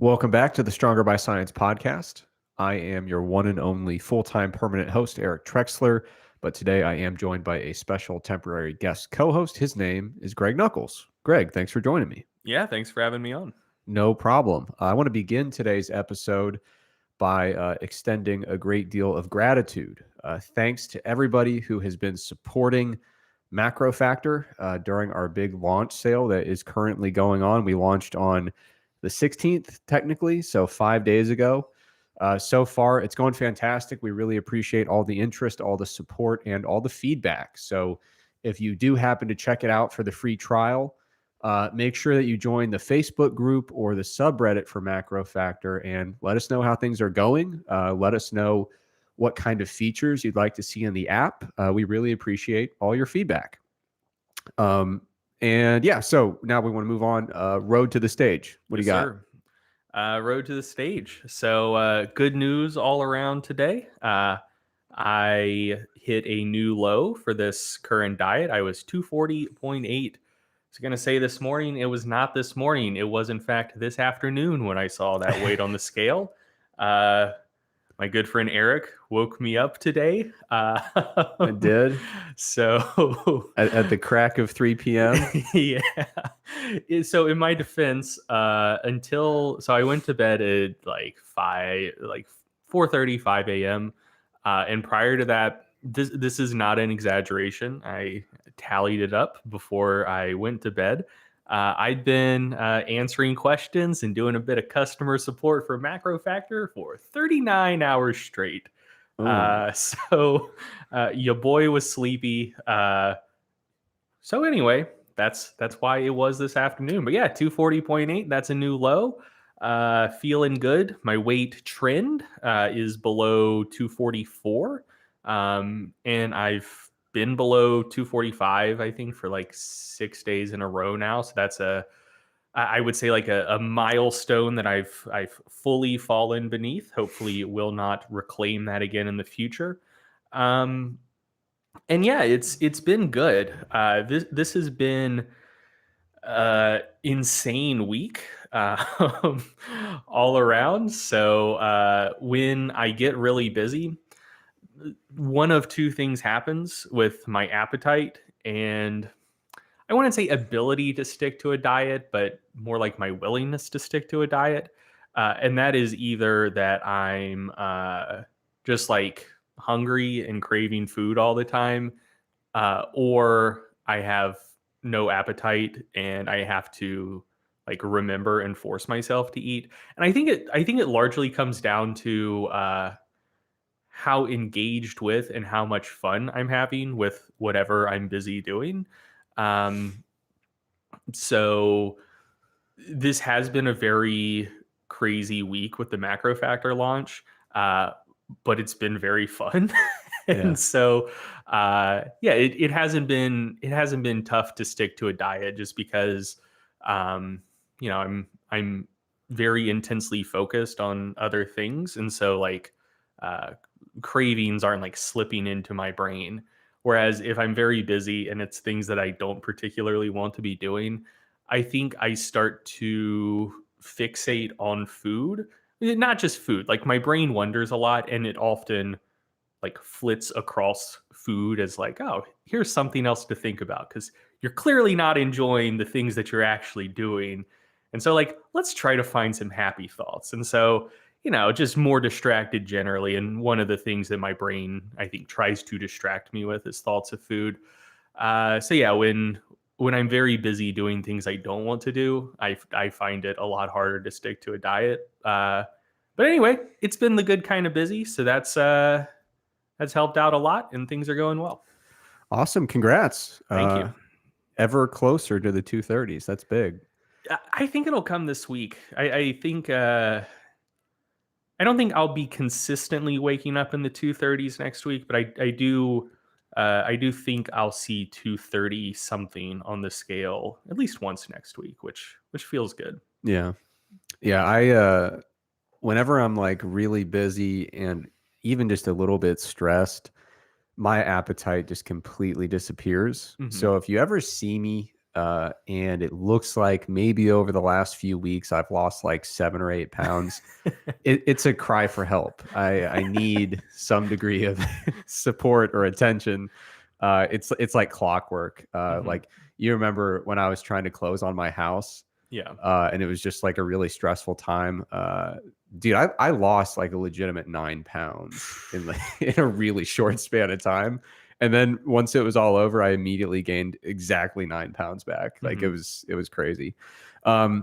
Welcome back to the Stronger by Science podcast. I am your one and only full-time permanent host, Eric Trexler, but today I am joined by a special temporary guest co-host. His name is Greg Knuckles. Greg, thanks for joining me. Yeah, thanks for having me on. No problem. I want to begin today's episode by extending a great deal of gratitude. Thanks to everybody who has been supporting MacroFactor during our big launch sale that is currently going on. We launched on the 16th, technically, so 5 days ago. So far, it's going fantastic. We really appreciate all the interest, all the support, and all the feedback. So if you do happen to check it out for the free trial, make sure that you join the Facebook group or the subreddit for MacroFactor and let us know how things are going. Let us know what kind of features you'd like to see in the app. We really appreciate all your feedback. And yeah, so now we want to move on. Road to the stage. What do you got? Sir. Road to the stage. So good news all around today. I hit a new low for this current diet. I was 240.8. I was going to say this morning. It was not this morning. It was, in fact, this afternoon when I saw that weight on the scale. My good friend Eric woke me up today. I did. So at the crack of 3 p.m. Yeah. So in my defense, so I went to bed at like 4:30, 5 a.m. And prior to that, this is not an exaggeration. I tallied it up before I went to bed. I'd been answering questions and doing a bit of customer support for MacroFactor for 39 hours straight. So your boy was sleepy. So anyway, that's why it was this afternoon. But yeah, 240.8, that's a new low. Feeling good. My weight trend is below 244. And I've been below 245, I think, for like 6 days in a row now. So that's I would say like a milestone that I've fully fallen beneath. Hopefully it will not reclaim that again in the future. And yeah, it's been good. This has been insane week all around. So when I get really busy, one of two things happens with my appetite and I wouldn't say ability to stick to a diet, but more like my willingness to stick to a diet. And that is either that I'm just like hungry and craving food all the time, or I have no appetite and I have to like remember and force myself to eat. And I think it largely comes down to how engaged with and how much fun I'm having with whatever I'm busy doing. So this has been a very crazy week with the MacroFactor launch, but it's been very fun. And so, it hasn't been tough to stick to a diet just because, I'm very intensely focused on other things. And so like, cravings aren't like slipping into my brain. Whereas if I'm very busy and it's things that I don't particularly want to be doing, I think I start to fixate on food, not just food. Like my brain wonders a lot and it often like flits across food as like, oh, here's something else to think about because you're clearly not enjoying the things that you're actually doing. And so like, let's try to find some happy thoughts. And so, just more distracted generally. And one of the things that my brain, I think, tries to distract me with is thoughts of food. So yeah, when I'm very busy doing things I don't want to do, I find it a lot harder to stick to a diet. But anyway, it's been the good kind of busy. So that's helped out a lot and things are going well. Awesome. Congrats. Thank you. Ever closer to the 230s. That's big. I think it'll come this week. I think I don't think I'll be consistently waking up in the 230s next week, but I do think I'll see 230 something on the scale at least once next week, which feels good. Yeah. I whenever I'm like really busy and even just a little bit stressed, my appetite just completely disappears. Mm-hmm. So if you ever see me And it looks like maybe over the last few weeks, I've lost like 7 or 8 pounds. It's a cry for help. I need some degree of support or attention. It's like clockwork. Like you remember when I was trying to close on my house, Yeah. and it was just like a really stressful time. Dude, I lost like a legitimate 9 pounds in like in a really short span of time. And then once it was all over, I immediately gained exactly 9 pounds back. Like it was crazy. All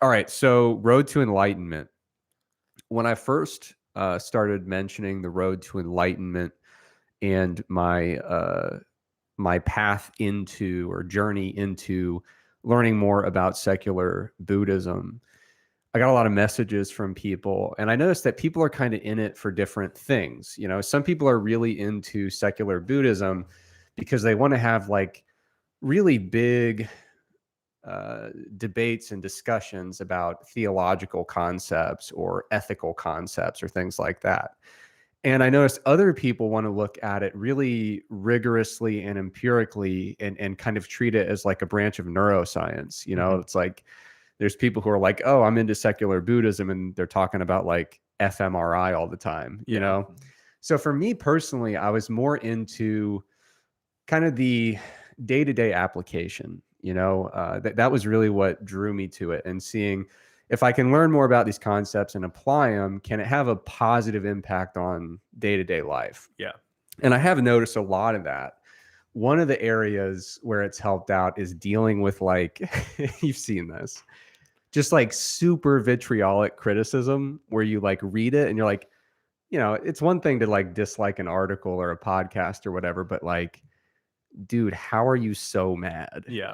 right, so road to enlightenment. When I first started mentioning the road to enlightenment and my path into or journey into learning more about secular Buddhism, I got a lot of messages from people, and I noticed that people are kind of in it for different things. You know, some people are really into secular Buddhism because they want to have like really big debates and discussions about theological concepts or ethical concepts or things like that. And I noticed other people want to look at it really rigorously and empirically and kind of treat it as like a branch of neuroscience. You know, it's like there's people who are like, oh, I'm into secular Buddhism, and they're talking about like fMRI all the time, you know? So for me personally, I was more into kind of the day-to-day application, you know, that was really what drew me to it, and seeing if I can learn more about these concepts and apply them, can it have a positive impact on day-to-day life? Yeah. And I have noticed a lot of that. One of the areas where it's helped out is dealing with like, you've seen this, just like super vitriolic criticism where you like read it and you're like, you know, it's one thing to like dislike an article or a podcast or whatever, but like, dude, how are you so mad? Yeah.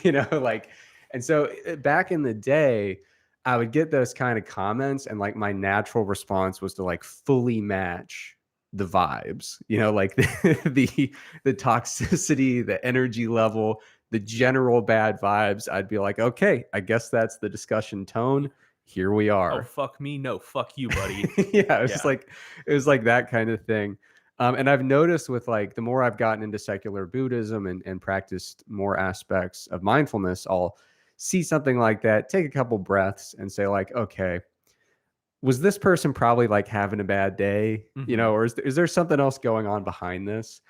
You know, like, and so back in the day, I would get those kind of comments, and like my natural response was to like fully match the vibes, you know, like the toxicity, the energy level, the general bad vibes. I'd be like, okay, I guess that's the discussion tone. Here we Oh, are. fuck me. No, fuck you, buddy. Yeah, it was like that kind of thing. And I've noticed with like the more I've gotten into secular Buddhism and practiced more aspects of mindfulness, I'll see something like that, take a couple breaths and say like, okay, was this person probably like having a bad day, you know, or is there something else going on behind this?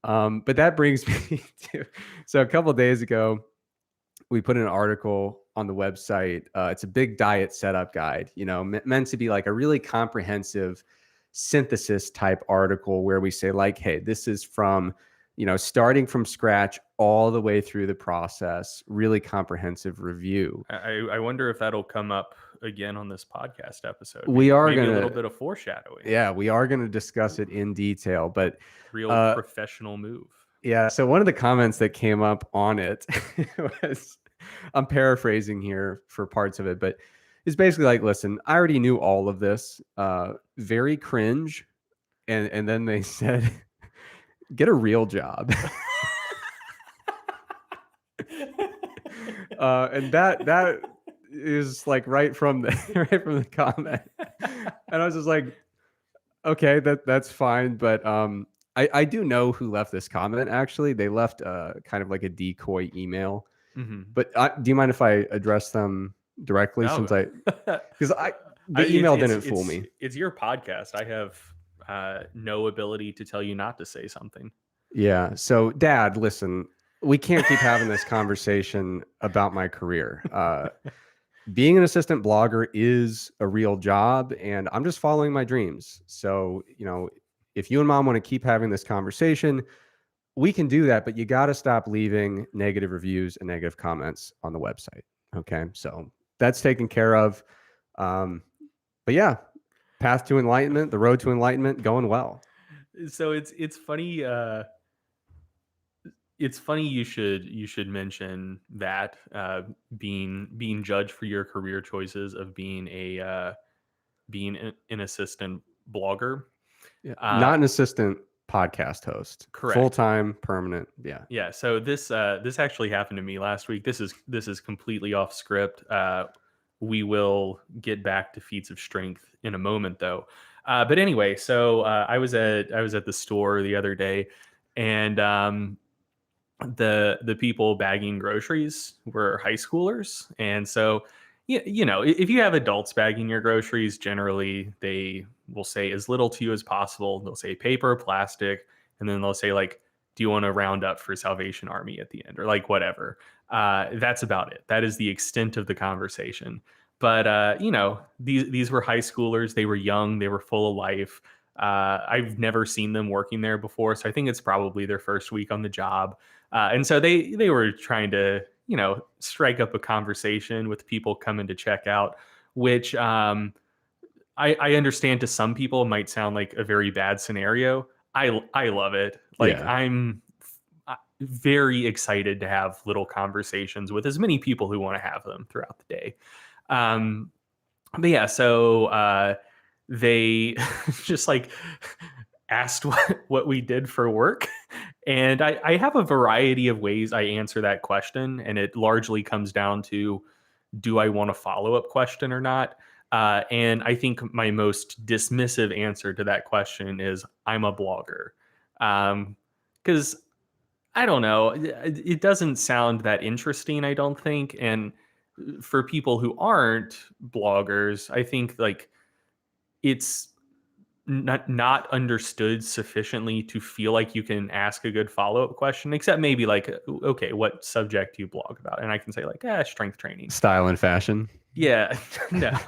But that brings me to, so a couple of days ago, we put an article on the website. It's a big diet setup guide, you know, meant to be like a really comprehensive synthesis type article where we say like, hey, this is from, you know, starting from scratch all the way through the process, really comprehensive review. I wonder if that'll come up again on this podcast episode. We are maybe gonna, a little bit of foreshadowing. yeah, we are going to discuss it in detail, but Real professional move. yeah. So one of the comments that came up on it was, I'm paraphrasing here for parts of it, but it's basically like, listen, I already knew all of this, very cringe. And then they said, get a real job. And that is like right from the comment. And I was just like, okay, that's fine. But I do know who left this comment. Actually, they left kind of like a decoy email. But do you mind if I address them directly? No. Since the email didn't fool me. It's your podcast. I have no ability to tell you not to say something. Yeah. So, Dad, listen, we can't keep having this conversation about my career. Being an assistant blogger is a real job, and I'm just following my dreams. So, you know, if you and Mom want to keep having this conversation, we can do that, but you got to stop leaving negative reviews and negative comments on the website. Okay. So that's taken care of. But yeah, path to enlightenment, the road to enlightenment, going well. So it's funny. It's funny you should mention that being judged for your career choices of being an assistant blogger. Yeah. Not an assistant podcast host. Correct. Full-time, permanent. Yeah. Yeah. So this actually happened to me last week. This is completely off script. We will get back to Feats of Strength in a moment, though. But anyway, so I was at the store the other day, and the people bagging groceries were high schoolers. And so, you know, if you have adults bagging your groceries, generally they will say as little to you as possible. They'll say paper, plastic, and then they'll say like, do you want to round up for Salvation Army at the end, or like whatever. That's about it. That is the extent of the conversation. But you know, these were high schoolers. They were young. They were full of life. I've never seen them working there before, so I think it's probably their first week on the job. And so they were trying to, you know, strike up a conversation with people coming to check out, which I understand to some people might sound like a very bad scenario. I love it. Like Yeah. I'm very excited to have little conversations with as many people who want to have them throughout the day. Um, but yeah, so they just like asked what we did for work. And I have a variety of ways I answer that question. And it largely comes down to, do I want a follow up question or not? And I think my most dismissive answer to that question is, I'm a blogger. Because I don't know, it doesn't sound that interesting, I don't think. And for people who aren't bloggers, I think like it's not understood sufficiently to feel like you can ask a good follow-up question, except maybe like, okay, what subject do you blog about? And I can say like, strength training. Style and fashion. Yeah. No.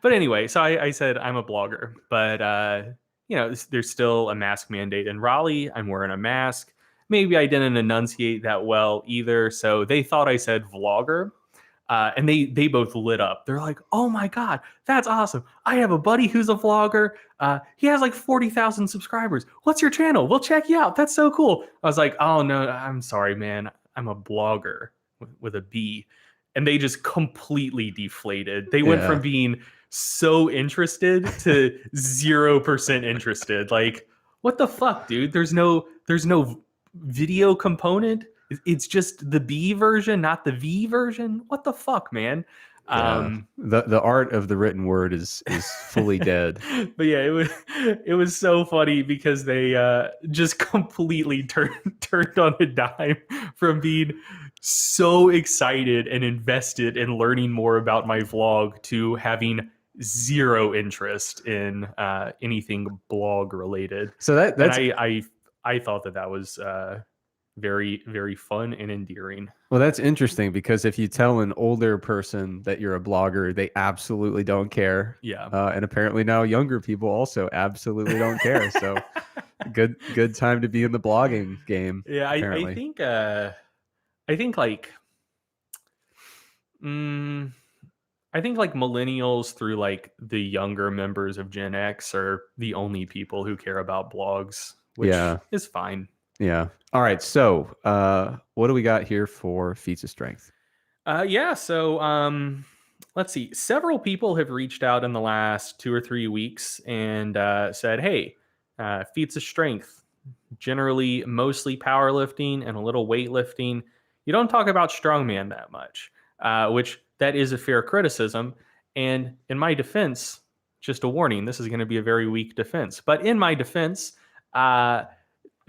But anyway, so I said I'm a blogger, but you know, there's still a mask mandate in Raleigh. I'm wearing a mask. Maybe I didn't enunciate that well either, so they thought I said vlogger. And they both lit up. They're like, "Oh my god, that's awesome! I have a buddy who's a vlogger. He has like 40,000 subscribers. What's your channel? We'll check you out. That's so cool." I was like, "Oh no, I'm sorry, man. I'm a blogger with a B." And they just completely deflated. They went Yeah. from being so interested to 0% interested. Like, what the fuck, dude? There's no video component. It's just the B version, not the V version. What the fuck, man? Yeah. The art of the written word is fully dead. But yeah, it was so funny because they just completely turned on a dime from being so excited and invested in learning more about my vlog to having zero interest in anything blog related. So And that's I thought that was very, very fun and endearing. well, that's interesting because if you tell an older person that you're a blogger, they absolutely don't care. Yeah. And apparently now younger people also absolutely don't care. So good time to be in the blogging game. Yeah, Apparently. I think like mm, I think like millennials through like the younger members of Gen X are the only people who care about blogs, which Yeah. is fine. Yeah. All right. So what do we got here for Feats of Strength? Yeah, so let's see. Several people have reached out in the last 2 or 3 weeks and said, "Hey, Feats of Strength, generally mostly powerlifting and a little weightlifting. You don't talk about strongman that much," which that is a fair criticism. And in my defense, just a warning, this is going to be a very weak defense. But in my defense,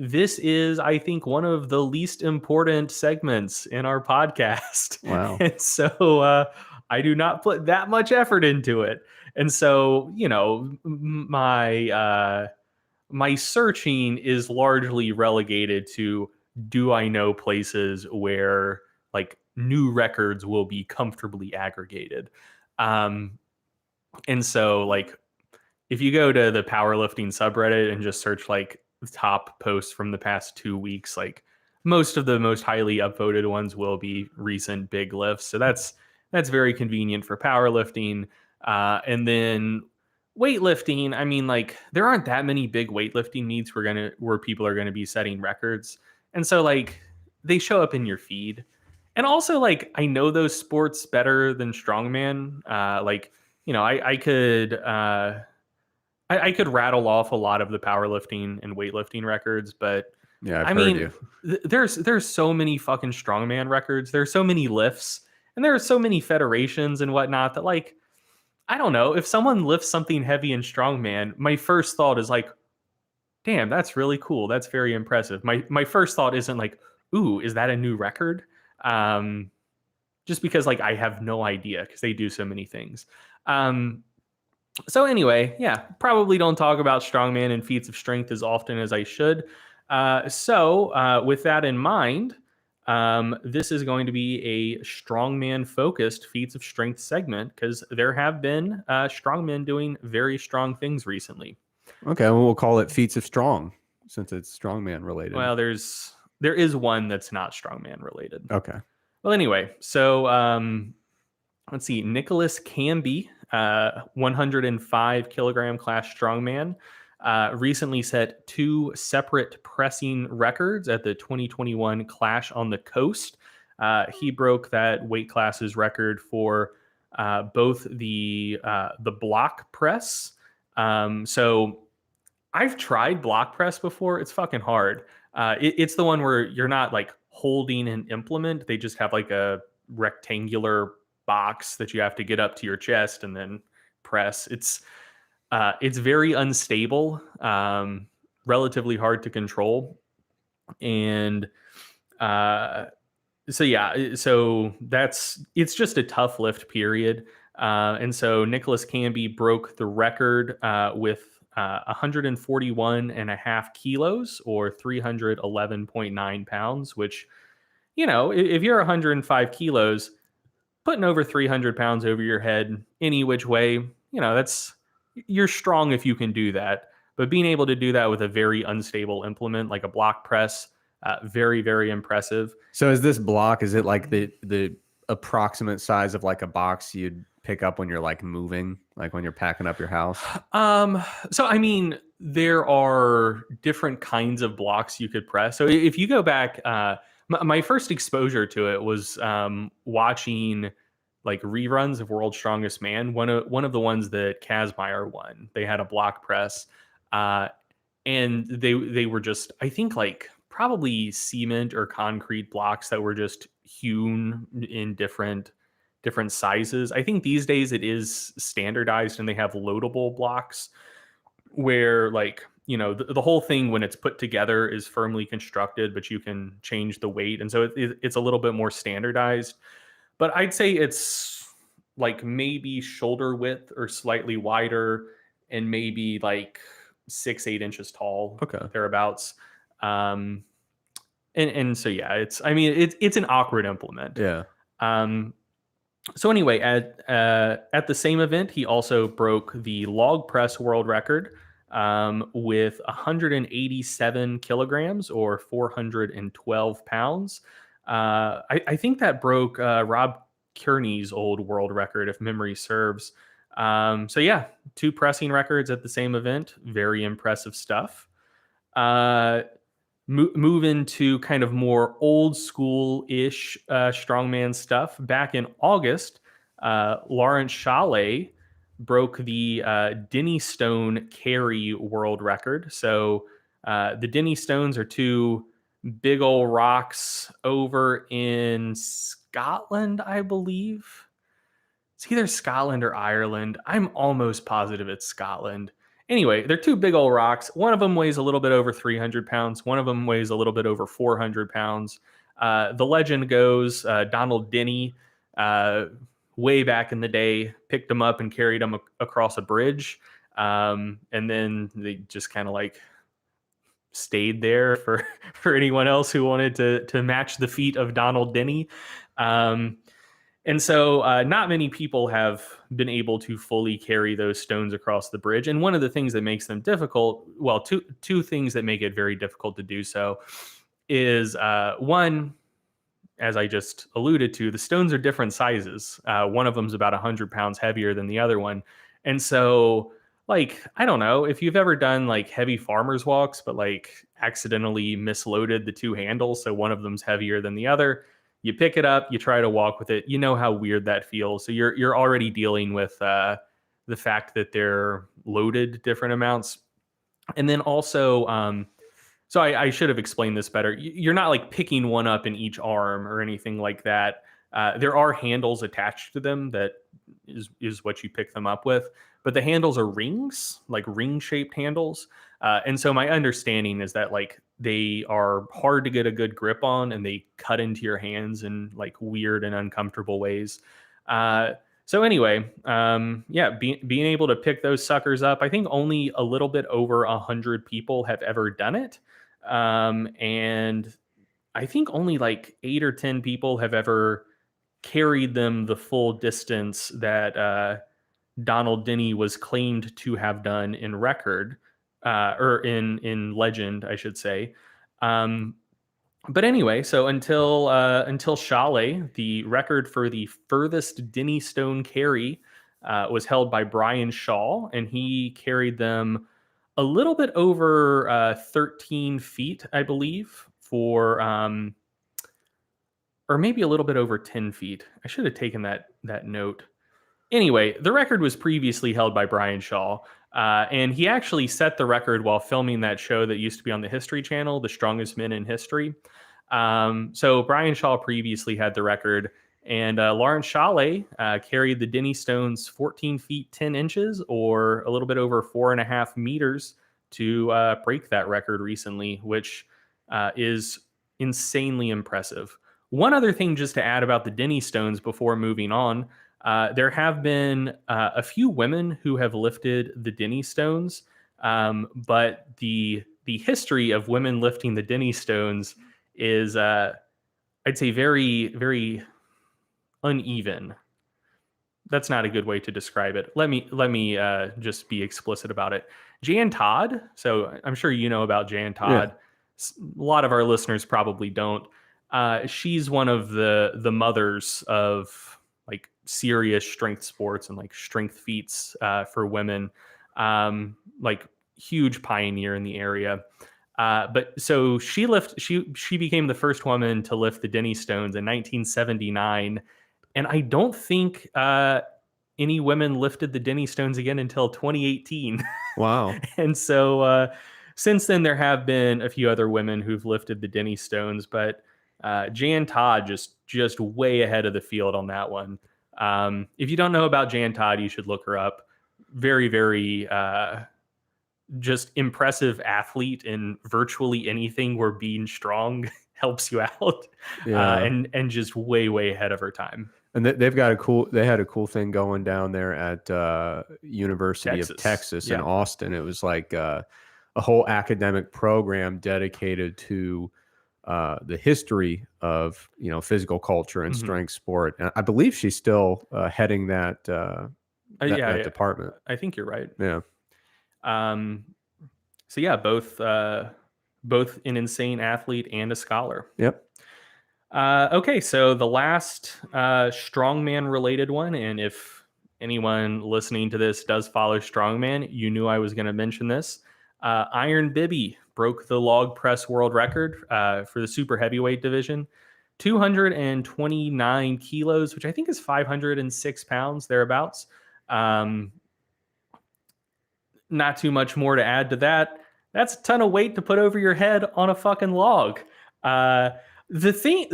this is, I think, one of the least important segments in our podcast. Wow. And so I do not put that much effort into it. And so, you know, my searching is largely relegated to, do I know places where like new records will be comfortably aggregated? And so like if you go to the powerlifting subreddit and just search like top posts from the past 2 weeks, like most of the most highly upvoted ones will be recent big lifts. So that's very convenient for powerlifting. And then weightlifting, I mean, like there aren't that many big weightlifting meets where people are gonna be setting records. And so like they show up in your feed. And also like I know those sports better than strongman. Like, you know, I could rattle off a lot of the powerlifting and weightlifting records, but Yeah, I've I heard mean, you. there's so many fucking strongman records. There's so many lifts, and there are so many federations and whatnot that, like, I don't know. If someone lifts something heavy in strongman, my first thought is like, damn, that's really cool. That's very impressive. My first thought isn't like, ooh, is that a new record? Um, just because like I have no idea because they do so many things. Um, so anyway, yeah, probably don't talk about strongman and feats of strength as often as I should. With that in mind, this is going to be a strongman focused feats of strength segment because there have been strongmen doing very strong things recently. Okay, well, we'll call it feats of strong since it's strongman related. Well, there is one that's not strongman related. Okay. Well, anyway, so let's see. Nicholas Canby, 105 kilogram class strongman, recently set two separate pressing records at the 2021 Clash on the Coast. He broke that weight class's record for both the block press. So I've tried block press before. It's fucking hard. It's the one where you're not like holding an implement. They just have like a rectangular box that you have to get up to your chest and then press. It's very unstable, relatively hard to control, and uh, so it's just a tough lift period. And so Nicholas Canby broke the record with 141 and a half kilos or 311.9 pounds, which, if you're 105 kilos, putting over 300 pounds over your head any which way, you're strong if you can do that. But being able to do that with a very unstable implement like a block press, very, very impressive. So is this block, is it like the approximate size of like a box you'd pick up when you're like moving, like when you're packing up your house? So I mean, there are different kinds of blocks you could press. So if you go back, my first exposure to it was watching like reruns of World's Strongest Man. One of the ones that Kazmaier won, they had a block press, and they were just, I think, like probably cement or concrete blocks that were just hewn in different sizes. I think these days it is standardized and they have loadable blocks where like, the whole thing when it's put together is firmly constructed, but you can change the weight. And so it's a little bit more standardized. But I'd say it's like maybe shoulder width or slightly wider and maybe like 6-8 inches tall, Okay. thereabouts. And so yeah, it's an awkward implement. Yeah. So anyway, at the same event, he also broke the log press world record with 187 kilograms or 412 pounds. I think that broke Rob Kearney's old world record, if memory serves. So yeah, two pressing records at the same event. Very impressive stuff. Move into kind of more old school-ish strongman stuff. Back in August, Lawrence Chalet broke the Denny Stone carry world record. So the Denny Stones are two big old rocks over in Scotland, I believe. It's either Scotland or Ireland. I'm almost positive it's Scotland. Anyway, they're two big old rocks. One of them weighs a little bit over 300 pounds. One of them weighs a little bit over 400 pounds. The legend goes Donald Denny, way back in the day, picked them up and carried them across a bridge. And then they just kind of like stayed there for anyone else who wanted to match the feat of Donald Denny. And so not many people have been able to fully carry those stones across the bridge. And one of the things that makes them difficult, well, two things that make it very difficult to do so is one, as I just alluded to, the stones are different sizes. One of them is about 100 pounds heavier than the other one. And so, like, I don't know if you've ever done like heavy farmer's walks, but like accidentally misloaded the two handles. So one of them's heavier than the other. You pick it up, you try to walk with it. You know how weird that feels. So you're already dealing with the fact that they're loaded different amounts. And then also, so I should have explained this better. You're not like picking one up in each arm or anything like that. There are handles attached to them that is what you pick them up with. But the handles are rings, like ring-shaped handles. And so my understanding is that like they are hard to get a good grip on, and they cut into your hands in like weird and uncomfortable ways. So anyway, yeah, being able to pick those suckers up, I think only a little bit over 100 people have ever done it. And I think only like 8 or 10 people have ever carried them the full distance that Donald Denny was claimed to have done in record, or in legend, I should say. Um, but anyway, so until Chalet, the record for the furthest Denny Stone carry was held by Brian Shaw, and he carried them a little bit over 13 feet, I believe, for or maybe a little bit over 10 feet. I should have taken that note. Anyway, the record was previously held by Brian Shaw, and he actually set the record while filming that show that used to be on the History Channel, The Strongest Men in History. So Brian Shaw previously had the record, and Lawrence Chalet carried the Denny Stones 14 feet 10 inches, or a little bit over 4.5 meters, to break that record recently, which is insanely impressive. One other thing just to add about the Denny Stones before moving on. There have been a few women who have lifted the Denny Stones, but the history of women lifting the Denny Stones is, I'd say, very, very uneven. That's not a good way to describe it. Let me just be explicit about it. Jan Todd. So I'm sure you know about Jan Todd. Yeah. A lot of our listeners probably don't. She's one of the mothers of like serious strength sports and like strength feats for women, like huge pioneer in the area. But so she became the first woman to lift the Denny Stones in 1979, and I don't think any women lifted the Denny Stones again until 2018. Wow! And so since then, there have been a few other women who've lifted the Denny Stones, but Jan Todd just way ahead of the field on that one. If you don't know about Jan Todd, you should look her up. Very, very just impressive athlete in virtually anything where being strong helps you out. Yeah. And just way, way ahead of her time. And they had a cool thing going down there at University of Texas in Austin. It was like a whole academic program dedicated to the history of physical culture and strength sport. And I believe she's still heading that department. I think you're right. Yeah. So yeah, both an insane athlete and a scholar. Yep. Okay, so the last strongman related one, and if anyone listening to this does follow strongman, you knew I was going to mention this. Iron Bibby broke the log press world record for the super heavyweight division, 229 kilos, which I think is 506 pounds, thereabouts. Not too much more to add to that. That's a ton of weight to put over your head on a fucking log. The thing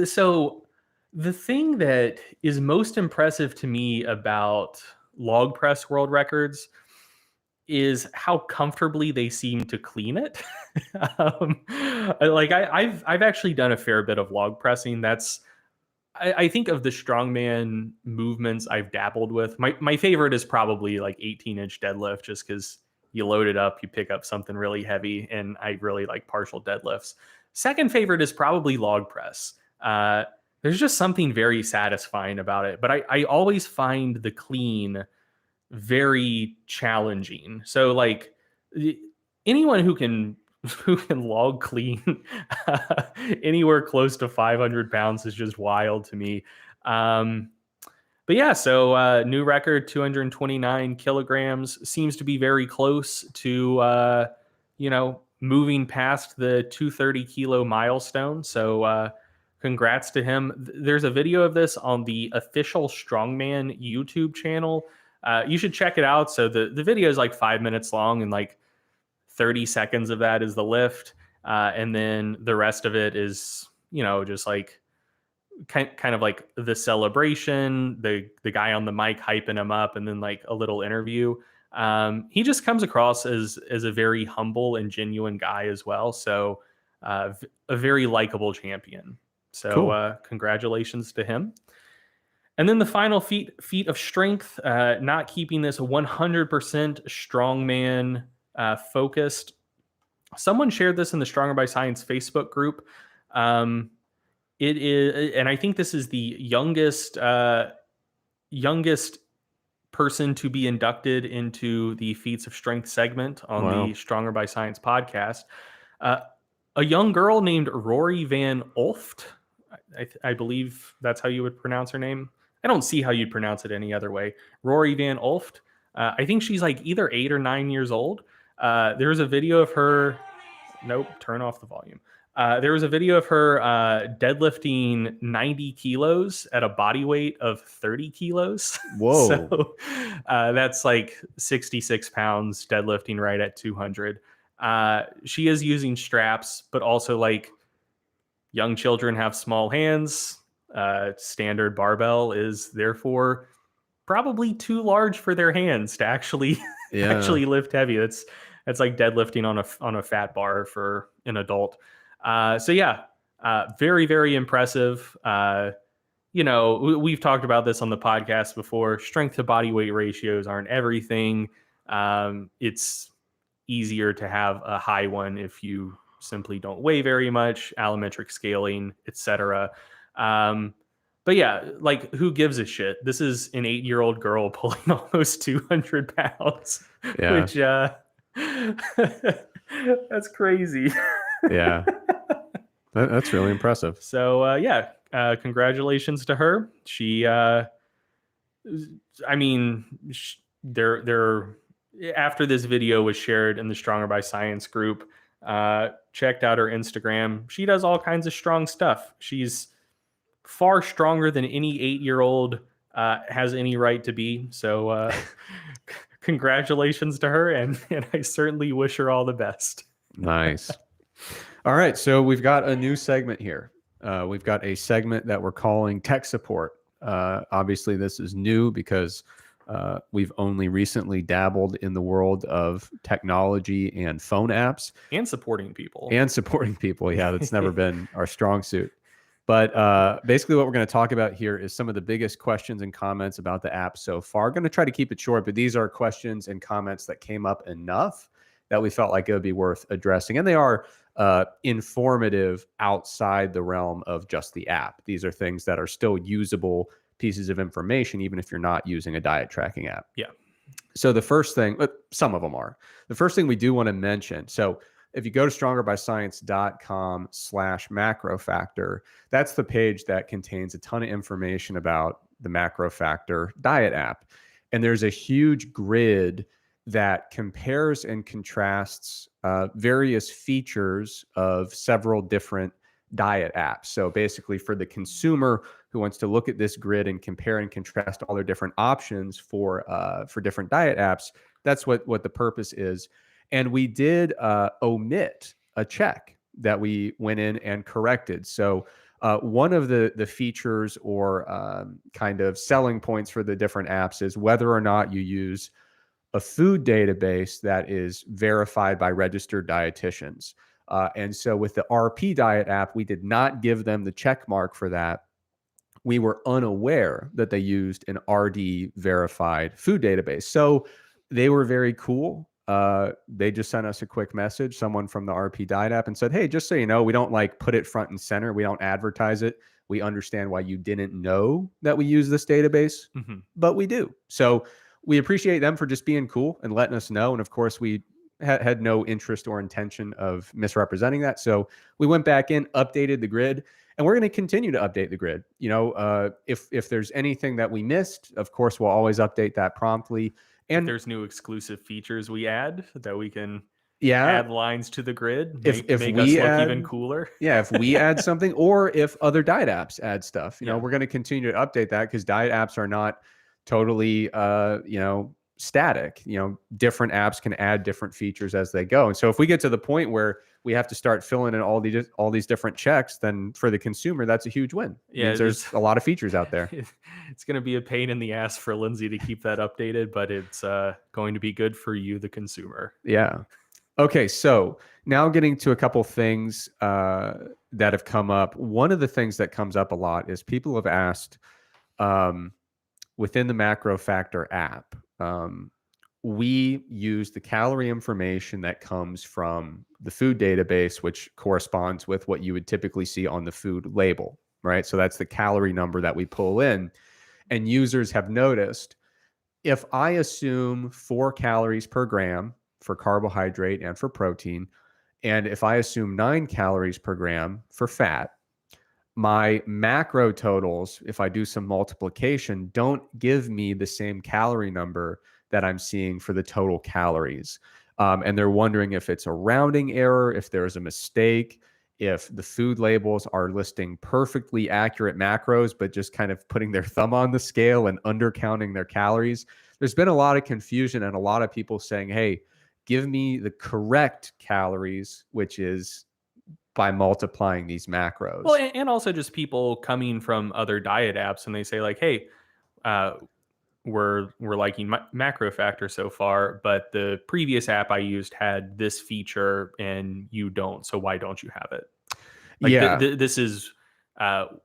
that is most impressive to me about log press world records is how comfortably they seem to clean it. Like I've actually done a fair bit of log pressing. I think of the strongman movements I've dabbled with. My favorite is probably like 18-inch deadlift, just because you load it up, you pick up something really heavy, and I really like partial deadlifts. Second favorite is probably log press. There's just something very satisfying about it, but I always find the clean very challenging. So like anyone who can log clean anywhere close to 500 pounds is just wild to me. But yeah, so new record, 229 kilograms, seems to be very close to moving past the 230 kilo milestone. So congrats to him. There's a video of this on the official Strongman YouTube channel. You should check it out. So the video is like 5 minutes long, and like 30 seconds of that is the lift. And then the rest of it is, just like kind of like the celebration, the guy on the mic hyping him up, and then like a little interview. He just comes across as a very humble and genuine guy as well. So a very likable champion. So Cool. congratulations to him. And then the final feat of strength, not keeping this 100% strongman focused. Someone shared this in the Stronger by Science Facebook group. It is, and I think this is the youngest person to be inducted into the Feats of Strength segment on Wow. the Stronger by Science podcast. A young girl named Rory Van Olft. I believe that's how you would pronounce her name. I don't see how you'd pronounce it any other way. Rory Van Olft. I think she's like either 8 or 9 years old. There was a video of her. Nope, turn off the volume. There was a video of her deadlifting 90 kilos at a body weight of 30 kilos. Whoa. So that's like 66 pounds deadlifting right at 200. She is using straps, but also like young children have small hands. Standard barbell is therefore probably too large for their hands to actually actually lift heavy. That's like deadlifting on a fat bar for an adult. So yeah, very, very impressive. We've talked about this on the podcast before. Strength to body weight ratios aren't everything. It's easier to have a high one if you simply don't weigh very much, allometric scaling, etc. But yeah, like who gives a shit? This is an 8-year-old girl pulling almost 200 pounds, which that's crazy. Yeah. That's really impressive. So congratulations to her. She, they're after this video was shared in the Stronger by Science group, checked out her Instagram. She does all kinds of strong stuff. She's far stronger than any 8-year-old has any right to be. So congratulations to her, and I certainly wish her all the best. Nice. All right, so we've got a new segment here. We've got a segment that we're calling Tech Support. Obviously, this is new because we've only recently dabbled in the world of technology and phone apps. And supporting people. Yeah, that's never been our strong suit. But basically what we're going to talk about here is some of the biggest questions and comments about the app so far. Going to try to keep it short, but these are questions and comments that came up enough that we felt like it would be worth addressing. And they are informative outside the realm of just the app. These are things that are still usable pieces of information, even if you're not using a diet tracking app. Yeah. So the first thing, some of them are. The first thing we do want to mention, so if you go to strongerbyscience.com/MacroFactor, that's the page that contains a ton of information about the MacroFactor diet app. And there's a huge grid that compares and contrasts various features of several different diet apps. So basically for the consumer who wants to look at this grid and compare and contrast all their different options for different diet apps, that's what the purpose is. And we did omit a check that we went in and corrected. So one of the features or kind of selling points for the different apps is whether or not you use a food database that is verified by registered dietitians. And so with the RP Diet app, we did not give them the check mark for that. We were unaware that they used an RD verified food database. So they were very cool. They just sent us a quick message, someone from the RP Diet app, and said, hey, just so you know, we don't like put it front and center. We don't advertise it. We understand why you didn't know that we use this database, but we do. So we appreciate them for just being cool and letting us know. And of course, we had no interest or intention of misrepresenting that. So we went back in, updated the grid, and we're going to continue to update the grid. You know, if there's anything that we missed, of course, we'll always update that promptly. And if there's new exclusive features we add that we can add lines to the grid, make us look even cooler. Yeah, if we add something, or if other diet apps add stuff, you know, we're going to continue to update that because diet apps are not totally, static. You know, different apps can add different features as they go. And so if we get to the point where we have to start filling in all these different checks, then for the consumer, that's a huge win. Yeah, there's a lot of features out there. It's going to be a pain in the ass for Lindsay to keep that updated, but it's going to be good for you, the consumer. Yeah. Okay, so now getting to a couple things that have come up. One of the things that comes up a lot is people have asked um, within the MacroFactor app, we use the calorie information that comes from the food database, which corresponds with what you would typically see on the food label, right? So that's the calorie number that we pull in. And users have noticed if I assume 4 calories per gram for carbohydrate and for protein, and if I assume 9 calories per gram for fat, my macro totals, if I do some multiplication, don't give me the same calorie number that I'm seeing for the total calories. And they're wondering if it's a rounding error, if there's a mistake, if the food labels are listing perfectly accurate macros, but just kind of putting their thumb on the scale and undercounting their calories. There's been a lot of confusion and a lot of people saying, hey, give me the correct calories, which is by multiplying these Well, macros. and also just people coming from other diet apps and they say like, hey, uh, we're liking MacroFactor so far, but the previous app I used had this feature and you don't. So why don't you have it? Like Yeah. this is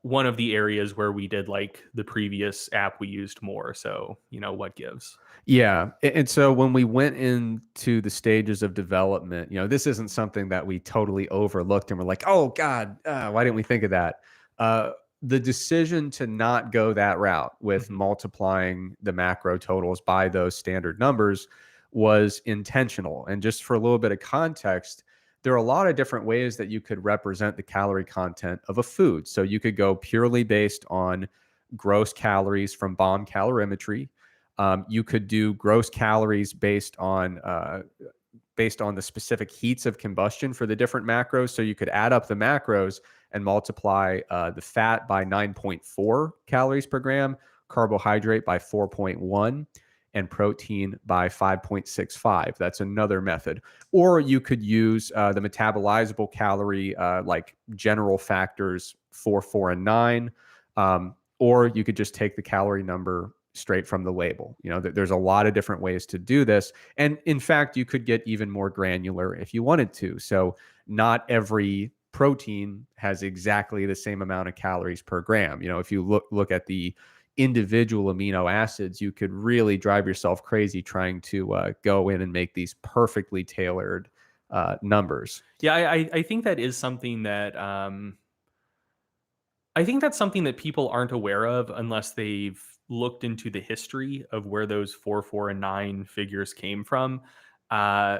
one of the areas where we did like the previous app we used more. So what gives? Yeah. And so when we went into the stages of development, this isn't something that we totally overlooked and we're like, oh God, why didn't we think of that? Uh, the decision to not go that route with Mhm. multiplying the macro totals by those standard numbers was intentional. And just for a little bit of context, there are a lot of different ways that you could represent the calorie content of a food. So you could go purely based on gross calories from bomb calorimetry. You could do gross calories based on the specific heats of combustion for the different macros. So you could add up the macros and multiply the fat by 9.4 calories per gram, carbohydrate by 4.1, and protein by 5.65. That's another method. Or you could use the metabolizable calorie, like general factors 4, 4, and 9. Or you could just take the calorie number straight from the label. There's a lot of different ways to do this. And in fact, you could get even more granular if you wanted to. So not every protein has exactly the same amount of calories per gram. If you look at the individual amino acids, you could really drive yourself crazy trying to go in and make these perfectly tailored numbers. Yeah, I think that is something that I think that's something that people aren't aware of unless they've looked into the history of where those 4, 4, and 9 figures came from. Uh,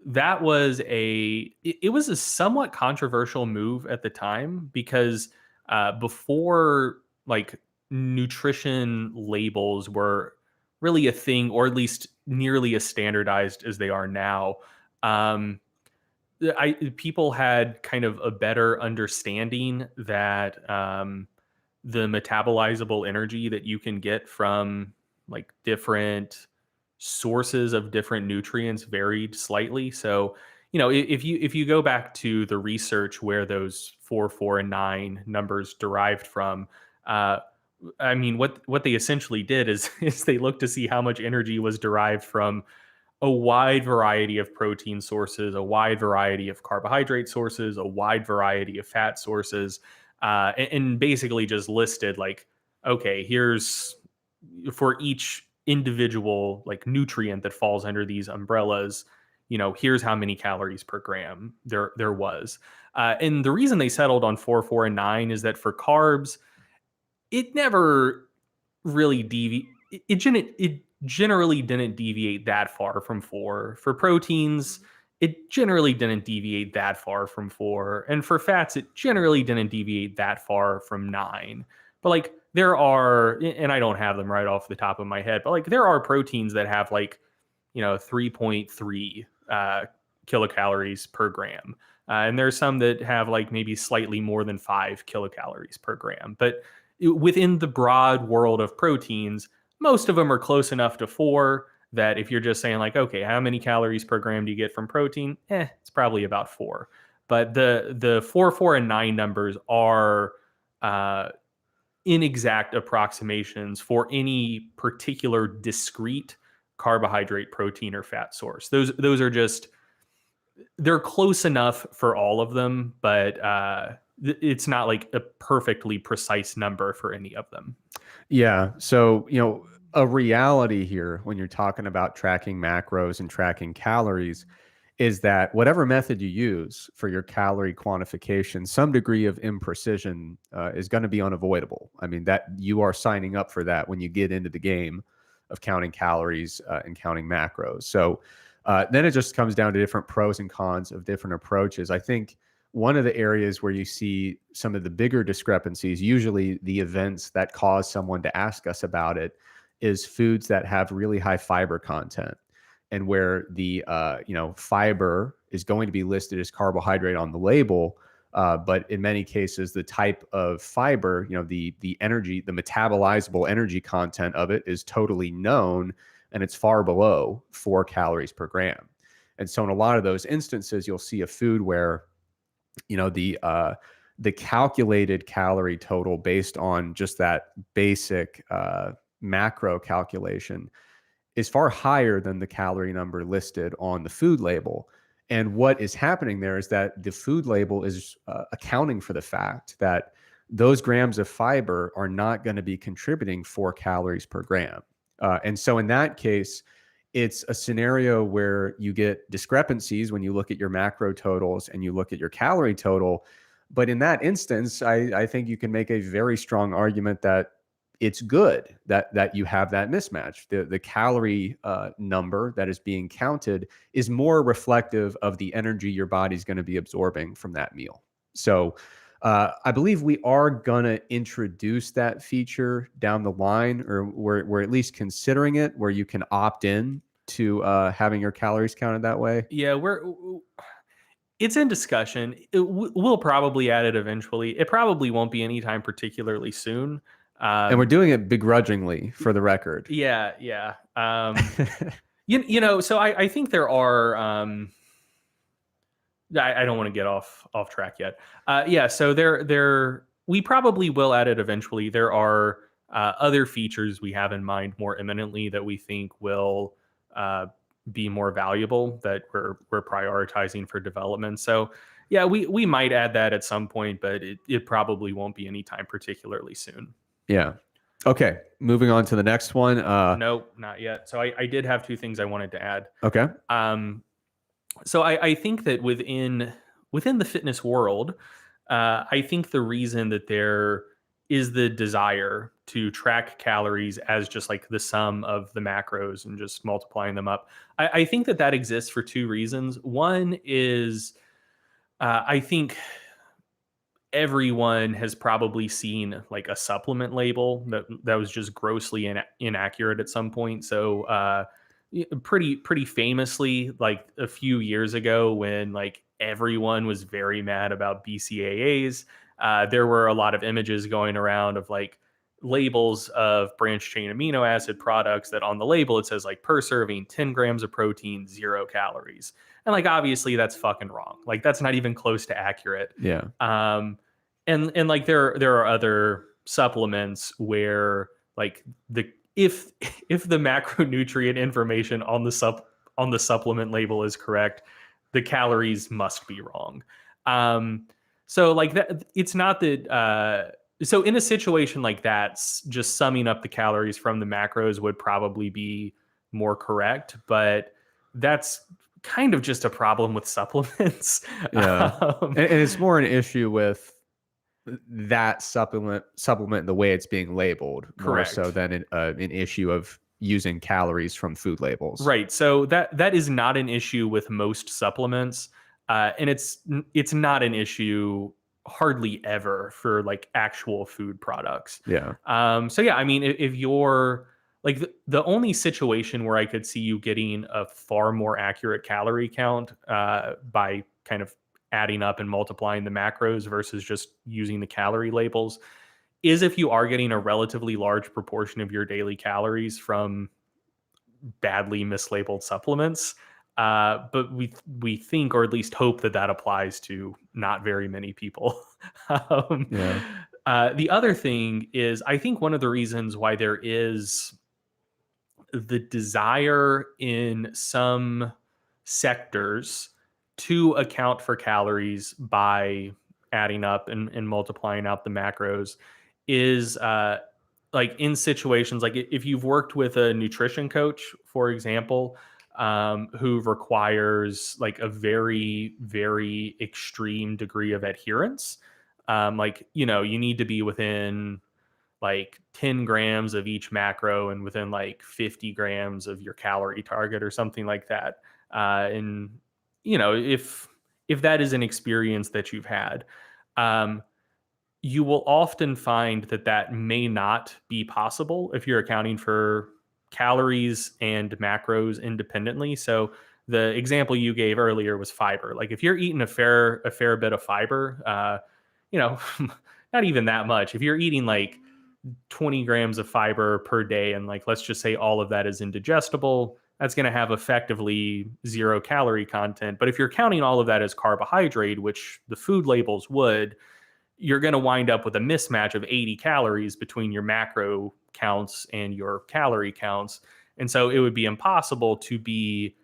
that was it was a somewhat controversial move at the time because before like nutrition labels were really a thing, or at least nearly as standardized as they are now. Um, people had kind of a better understanding that the metabolizable energy that you can get from like different sources of different nutrients varied slightly. So, if you go back to the research where those 4, 4, and 9 numbers derived from, uh, I mean, what they essentially did is is they looked to see how much energy was derived from a wide variety of protein sources, a wide variety of carbohydrate sources, a wide variety of fat sources, and basically just listed like, okay, here's for each individual like nutrient that falls under these umbrellas. Here's how many calories per gram there was. And the reason they settled on 4, 4, and 9 is that for carbs, it never really it generally didn't deviate that far from 4. For proteins, it generally didn't deviate that far from 4, and for fats it generally didn't deviate that far from 9. But like there are, and I don't have them right off the top of my head, but like there are proteins that have like 3.3 kilocalories per gram. And there's some that have like maybe slightly more than 5 kilocalories per gram. But within the broad world of proteins, most of them are close enough to 4 that if you're just saying like, okay, how many calories per gram do you get from protein? It's probably about 4. But the 4, 4, and 9 numbers are uh, inexact approximations for any particular discrete carbohydrate, protein, or fat source. Those are just they're close enough for all of them, but it's not like a perfectly precise number for any of them. Yeah. So, a reality here when you're talking about tracking macros and tracking calories is that whatever method you use for your calorie quantification, some degree of imprecision is going to be unavoidable. I mean, that you are signing up for that when you get into the game of counting calories and counting macros. So then it just comes down to different pros and cons of different approaches. I think one of the areas where you see some of the bigger discrepancies, usually the events that cause someone to ask us about it, is foods that have really high fiber content and where the fiber is going to be listed as carbohydrate on the label, but in many cases the type of fiber, the energy, the metabolizable energy content of it is totally known, and it's far below 4 calories per gram. And so in a lot of those instances, you'll see a food where the calculated calorie total based on just that basic macro calculation is far higher than the calorie number listed on the food label. And what is happening there is that the food label is accounting for the fact that those grams of fiber are not going to be contributing 4 calories per gram. And so in that case, it's a scenario where you get discrepancies when you look at your macro totals and you look at your calorie total. But in that instance, I think you can make a very strong argument that it's good that you have that mismatch. The calorie number that is being counted is more reflective of the energy your body's going to be absorbing from that meal. So I believe we are going to introduce that feature down the line, or we're at least considering it, where you can opt in to having your calories counted that way. Yeah, it's in discussion. We'll probably add it eventually. It probably won't be anytime particularly soon. And we're doing it begrudgingly, for the record. Yeah, yeah. So I think there are. I don't want to get off track yet. Yeah, so we probably will add it eventually. There are other features we have in mind more imminently that we think will be more valuable that we're prioritizing for development. So yeah, we might add that at some point, but it probably won't be anytime particularly soon. Yeah. Okay. Moving on to the next one. Nope, not yet. So I did have 2 things I wanted to add. Okay. So I think that within the fitness world, I think the reason that there is the desire to track calories as just like the sum of the macros and just multiplying them up, I think that exists for 2 reasons. One is I think everyone has probably seen like a supplement label that was just grossly inaccurate at some point. So pretty famously, like a few years ago when like everyone was very mad about BCAAs, there were a lot of images going around of like labels of branched chain amino acid products that on the label it says like per serving 10 grams of protein, 0 calories. And like obviously that's fucking wrong. Like that's not even close to accurate. Yeah. And like there are other supplements where like if the macronutrient information on the supplement label is correct, the calories must be wrong. So like that, it's not that. So in a situation like that, just summing up the calories from the macros would probably be more correct, but that's kind of just a problem with supplements. Yeah. And it's more an issue with that supplement the way it's being labeled, more Correct. so than an issue of using calories from food labels. Right. So that is not an issue with most supplements, and it's not an issue hardly ever for like actual food products. Yeah. So yeah, I mean, if you're like the only situation where I could see you getting a far more accurate calorie count by kind of adding up and multiplying the macros versus just using the calorie labels is if you are getting a relatively large proportion of your daily calories from badly mislabeled supplements. But we think, or at least hope, that applies to not very many people. Yeah. The other thing is, I think one of the reasons why there is the desire in some sectors to account for calories by adding up and multiplying out the macros is like in situations like if you've worked with a nutrition coach, for example, who requires like a very, very extreme degree of adherence. Like, you know, you need to be within like 10 grams of each macro and within like 50 grams of your calorie target or something like that. And you know, if that is an experience that you've had, um, you will often find that that may not be possible if you're accounting for calories and macros independently. So the example you gave earlier was fiber. Like if you're eating a fair bit of fiber, you know, not even that much. If you're eating like 20 grams of fiber per day, and like let's just say all of that is indigestible, that's going to have effectively 0 calorie content. But if you're counting all of that as carbohydrate, which the food labels would, you're going to wind up with a mismatch of 80 calories between your macro counts and your calorie counts. And so it would be impossible to be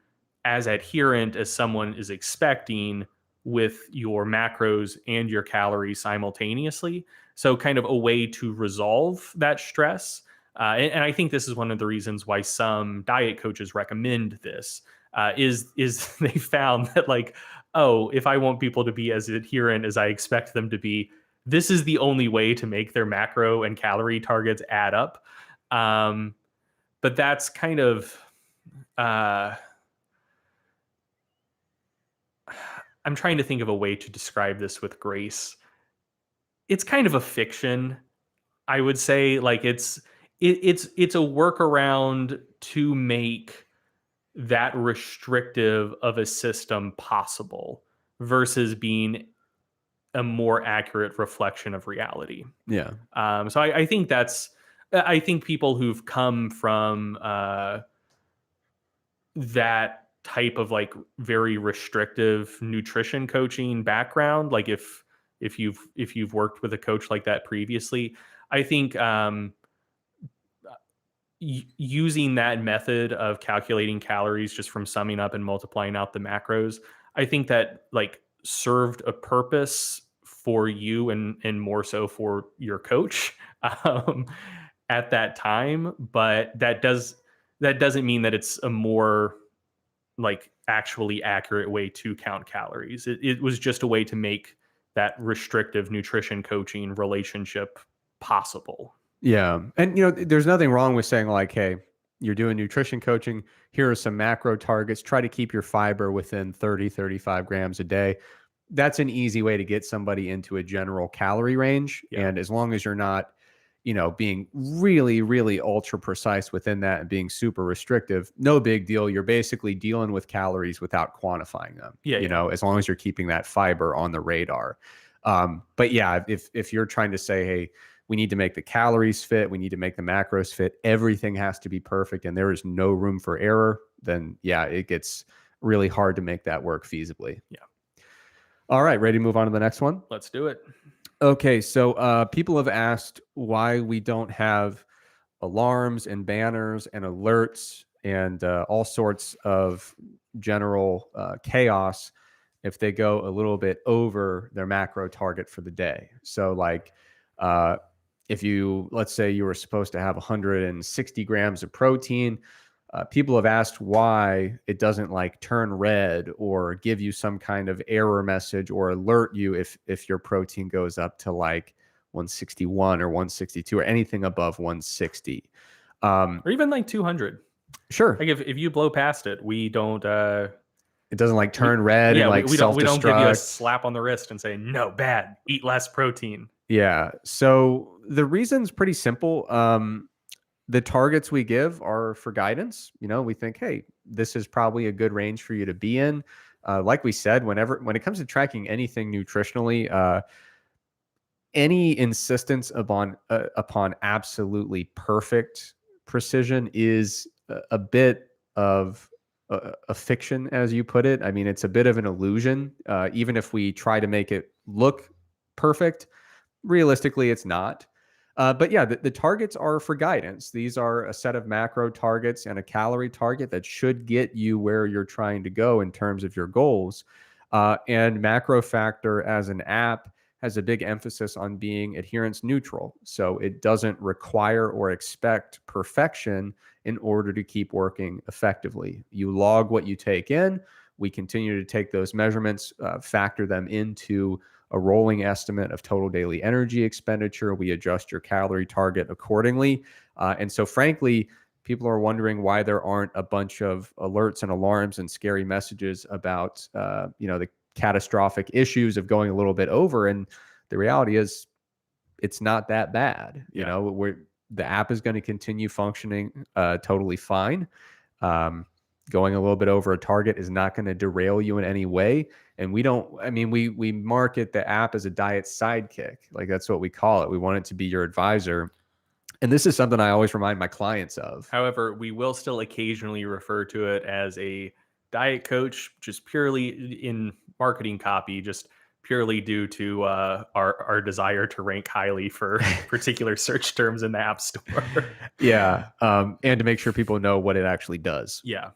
as adherent as someone is expecting with your macros and your calories simultaneously. So, kind of a way to resolve that stress. And I think this is one of the reasons why some diet coaches recommend this. Is they found that like, oh, if I want people to be as adherent as I expect them to be, this is the only way to make their macro and calorie targets add up. But that's kind of I'm trying to think of a way to describe this with grace. It's kind of a fiction, I would say. Like it's a workaround to make that restrictive of a system possible versus being a more accurate reflection of reality. Yeah. So I think I think people who've come from that type of like very restrictive nutrition coaching background, like if you've worked with a coach like that previously, I think using that method of calculating calories just from summing up and multiplying out the macros, I think that like served a purpose for you and more so for your coach um, at that time. But that doesn't mean that it's a more like actually accurate way to count calories. It was just a way to make that restrictive nutrition coaching relationship possible. Yeah. And, you know, there's nothing wrong with saying, like, hey, you're doing nutrition coaching. Here are some macro targets. Try to keep your fiber within 30, 35 grams a day. That's an easy way to get somebody into a general calorie range. Yeah. And as long as you're not, you know, being really, really ultra precise within that and being super restrictive, no big deal. You're basically dealing with calories without quantifying them, Yeah, you yeah. know, as long as you're keeping that fiber on the radar. But yeah, if you're trying to say, hey, we need to make the calories fit, we need to make the macros fit, everything has to be perfect, and there is no room for error, then yeah, it gets really hard to make that work feasibly. Yeah. All right, ready to move on to the next one? Let's do it. Okay, so people have asked why we don't have alarms and banners and alerts and all sorts of general chaos if they go a little bit over their macro target for the day. So like if you, let's say you were supposed to have 160 grams of protein, people have asked why it doesn't like turn red or give you some kind of error message or alert you if your protein goes up to like 161 or 162 or anything above 160. Or even like 200. Sure. Like if you blow past it, we don't It doesn't like turn red and like we don't give you a self-destruct. slap on the wrist and say no, bad, eat less protein. Yeah. So the reason's pretty simple. The targets we give are for guidance. You know, we think, hey, this is probably a good range for you to be in. Like we said, when it comes to tracking anything nutritionally, any insistence upon absolutely perfect precision is a bit of a fiction, as you put it. I mean, it's a bit of an illusion. Even if we try to make it look perfect, realistically, it's not. But yeah, the targets are for guidance. These are a set of macro targets and a calorie target that should get you where you're trying to go in terms of your goals. And MacroFactor as an app has a big emphasis on being adherence neutral. So it doesn't require or expect perfection in order to keep working effectively. You log what you take in. We continue to take those measurements, factor them into a rolling estimate of total daily energy expenditure. We adjust your calorie target accordingly. And so, frankly, people are wondering why there aren't a bunch of alerts and alarms and scary messages about, the catastrophic issues of going a little bit over. And the reality is, it's not that bad. The app is going to continue functioning totally fine. Going a little bit over a target is not going to derail you in any way. And we market the app as a diet sidekick. Like, that's what we call it. We want it to be your advisor. And this is something I always remind my clients of. However, we will still occasionally refer to it as a diet coach, just purely in marketing copy, just purely due to our desire to rank highly for particular search terms in the App Store. Yeah. And to make sure people know what it actually does. Yeah.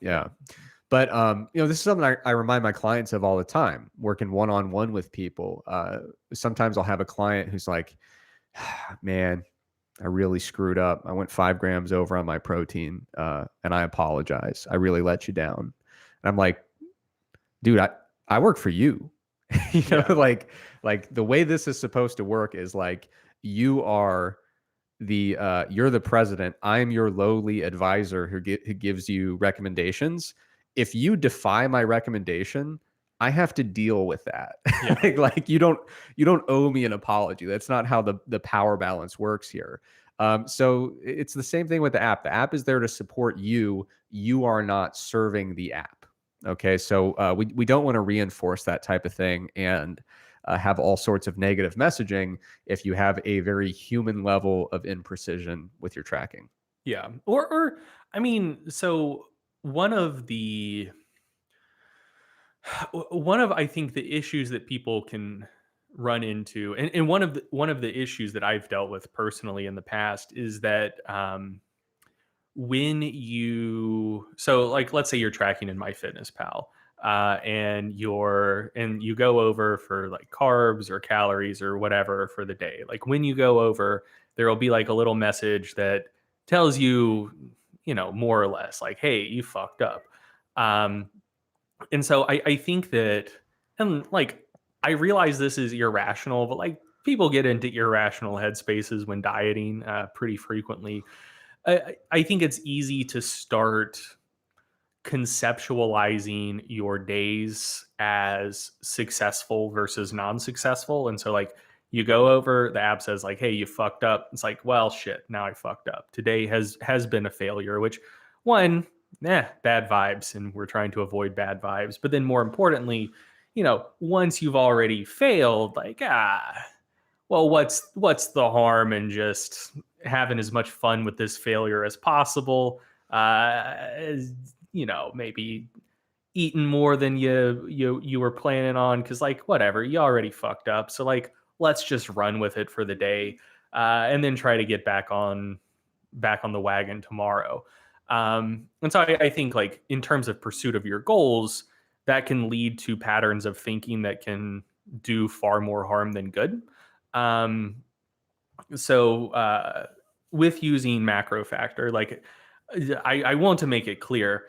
But, this is something I remind my clients of all the time, working one-on-one with people. Sometimes I'll have a client who's like, man, I really screwed up. I went 5 grams over on my protein, and I apologize. I really let you down. And I'm like, dude, I work for you. Like the way this is supposed to work is like, you're the president. I'm your lowly advisor who gives you recommendations. If you defy my recommendation, I have to deal with that. Yeah. like you don't owe me an apology. That's not how the power balance works here. So it's the same thing with the app. The app is there to support you. You are not serving the app. Okay. So we don't want to reinforce that type of thing and have all sorts of negative messaging if you have a very human level of imprecision with your tracking. Yeah. Or so one of I think the issues that people can run into, and one of the issues that I've dealt with personally in the past is that when like, let's say you're tracking in MyFitnessPal, and you go over for like carbs or calories or whatever for the day. Like, when you go over, there will be like a little message that tells you, more or less like, hey, you fucked up. And so I think that, and like, I realize this is irrational, but like, people get into irrational headspaces when dieting pretty frequently. I think it's easy to start conceptualizing your days as successful versus non-successful. And so, like, you go over, the app says like, hey, you fucked up. It's like, well, shit, now I fucked up. Today has been a failure, which, one, bad vibes, and we're trying to avoid bad vibes. But then more importantly, once you've already failed, like, well, what's the harm in just having as much fun with this failure as possible? Maybe eating more than you were planning on, because, like, whatever, you already fucked up. So, like, let's just run with it for the day, and then try to get back on the wagon tomorrow. And so I think, like, in terms of pursuit of your goals, that can lead to patterns of thinking that can do far more harm than good. So with using MacroFactor, like, I want to make it clear,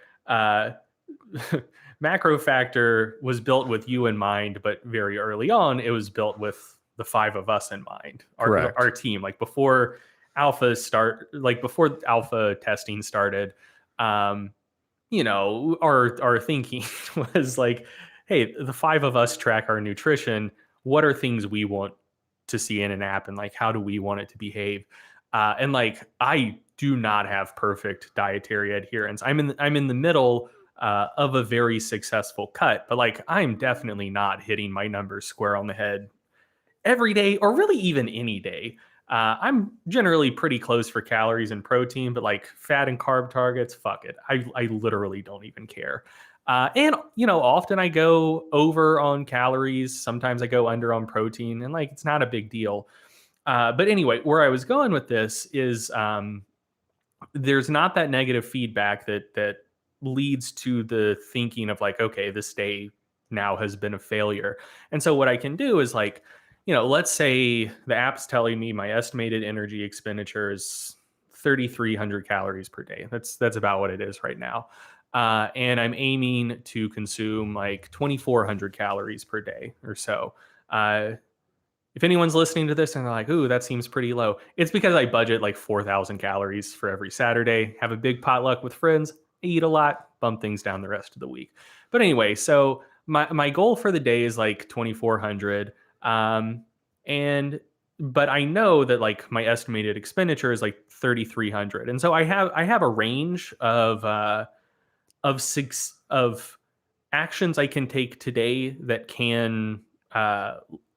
MacroFactor was built with you in mind, but very early on, it was built with the 5 of us in mind, our team. Like, before alpha testing started, our thinking was like, hey, the 5 of us track our nutrition. What are things we want to see in an app, and like, how do we want it to behave? And like, I do not have perfect dietary adherence. I'm in the middle of a very successful cut, but like, I'm definitely not hitting my numbers square on the head every day, or really even any day. I'm generally pretty close for calories and protein, but like, fat and carb targets, fuck it. I literally don't even care. And often I go over on calories. Sometimes I go under on protein, and like, it's not a big deal. But anyway, where I was going with this is, there's not that negative feedback that leads to the thinking of like, okay, this day now has been a failure. And so what I can do is like, let's say the app's telling me my estimated energy expenditure is 3,300 calories per day. That's about what it is right now. And I'm aiming to consume like 2,400 calories per day or so. If anyone's listening to this and they're like, ooh, that seems pretty low, it's because I budget like 4,000 calories for every Saturday, have a big potluck with friends, eat a lot, bump things down the rest of the week. But anyway, so my goal for the day is like 2,400. And but I know that like my estimated expenditure is like 3,300. And so I have a range of actions I can take today that can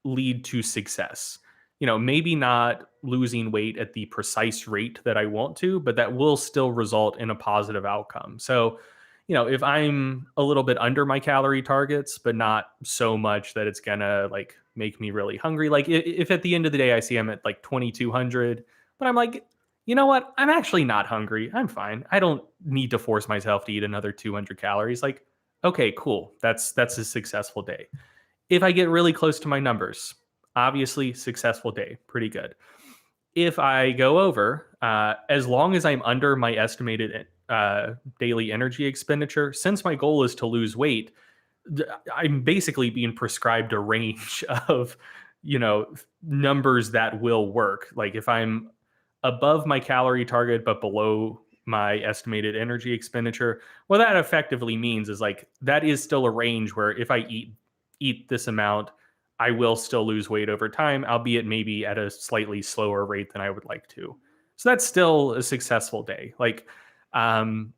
lead to success. Maybe not losing weight at the precise rate that I want to, but that will still result in a positive outcome. So, if I'm a little bit under my calorie targets, but not so much that it's gonna like make me really hungry. Like if at the end of the day I see I'm at like 2,200, but I'm like, you know what? I'm actually not hungry. I'm fine. I don't need to force myself to eat another 200 calories. Like, okay, cool. That's a successful day. If I get really close to my numbers, obviously successful day, pretty good. If I go over, as long as I'm under my estimated daily energy expenditure, since my goal is to lose weight, I'm basically being prescribed a range of, numbers that will work. Like if I'm above my calorie target but below my estimated energy expenditure, what that effectively means is like that is still a range where if I eat this amount, I will still lose weight over time, albeit maybe at a slightly slower rate than I would like to. So that's still a successful day. Like, and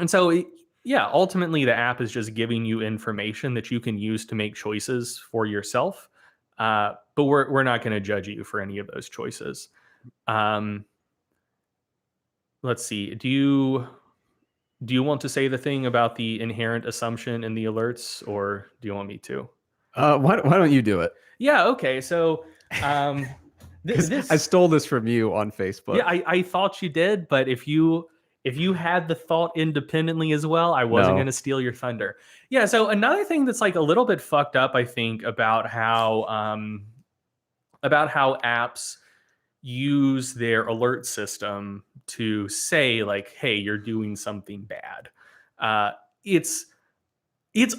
so yeah, ultimately the app is just giving you information that you can use to make choices for yourself. But we're not going to judge you for any of those choices. Let's see. Do you want to say the thing about the inherent assumption in the alerts, or do you want me to? Why don't you do it? Yeah. Okay. So, I stole this from you on Facebook. Yeah, I thought you did, but if you had the thought independently as well, I wasn't No. going to steal your thunder. Yeah. So another thing that's like a little bit fucked up, I think, about how apps use their alert system to say like, hey, you're doing something bad. Uh, it's it's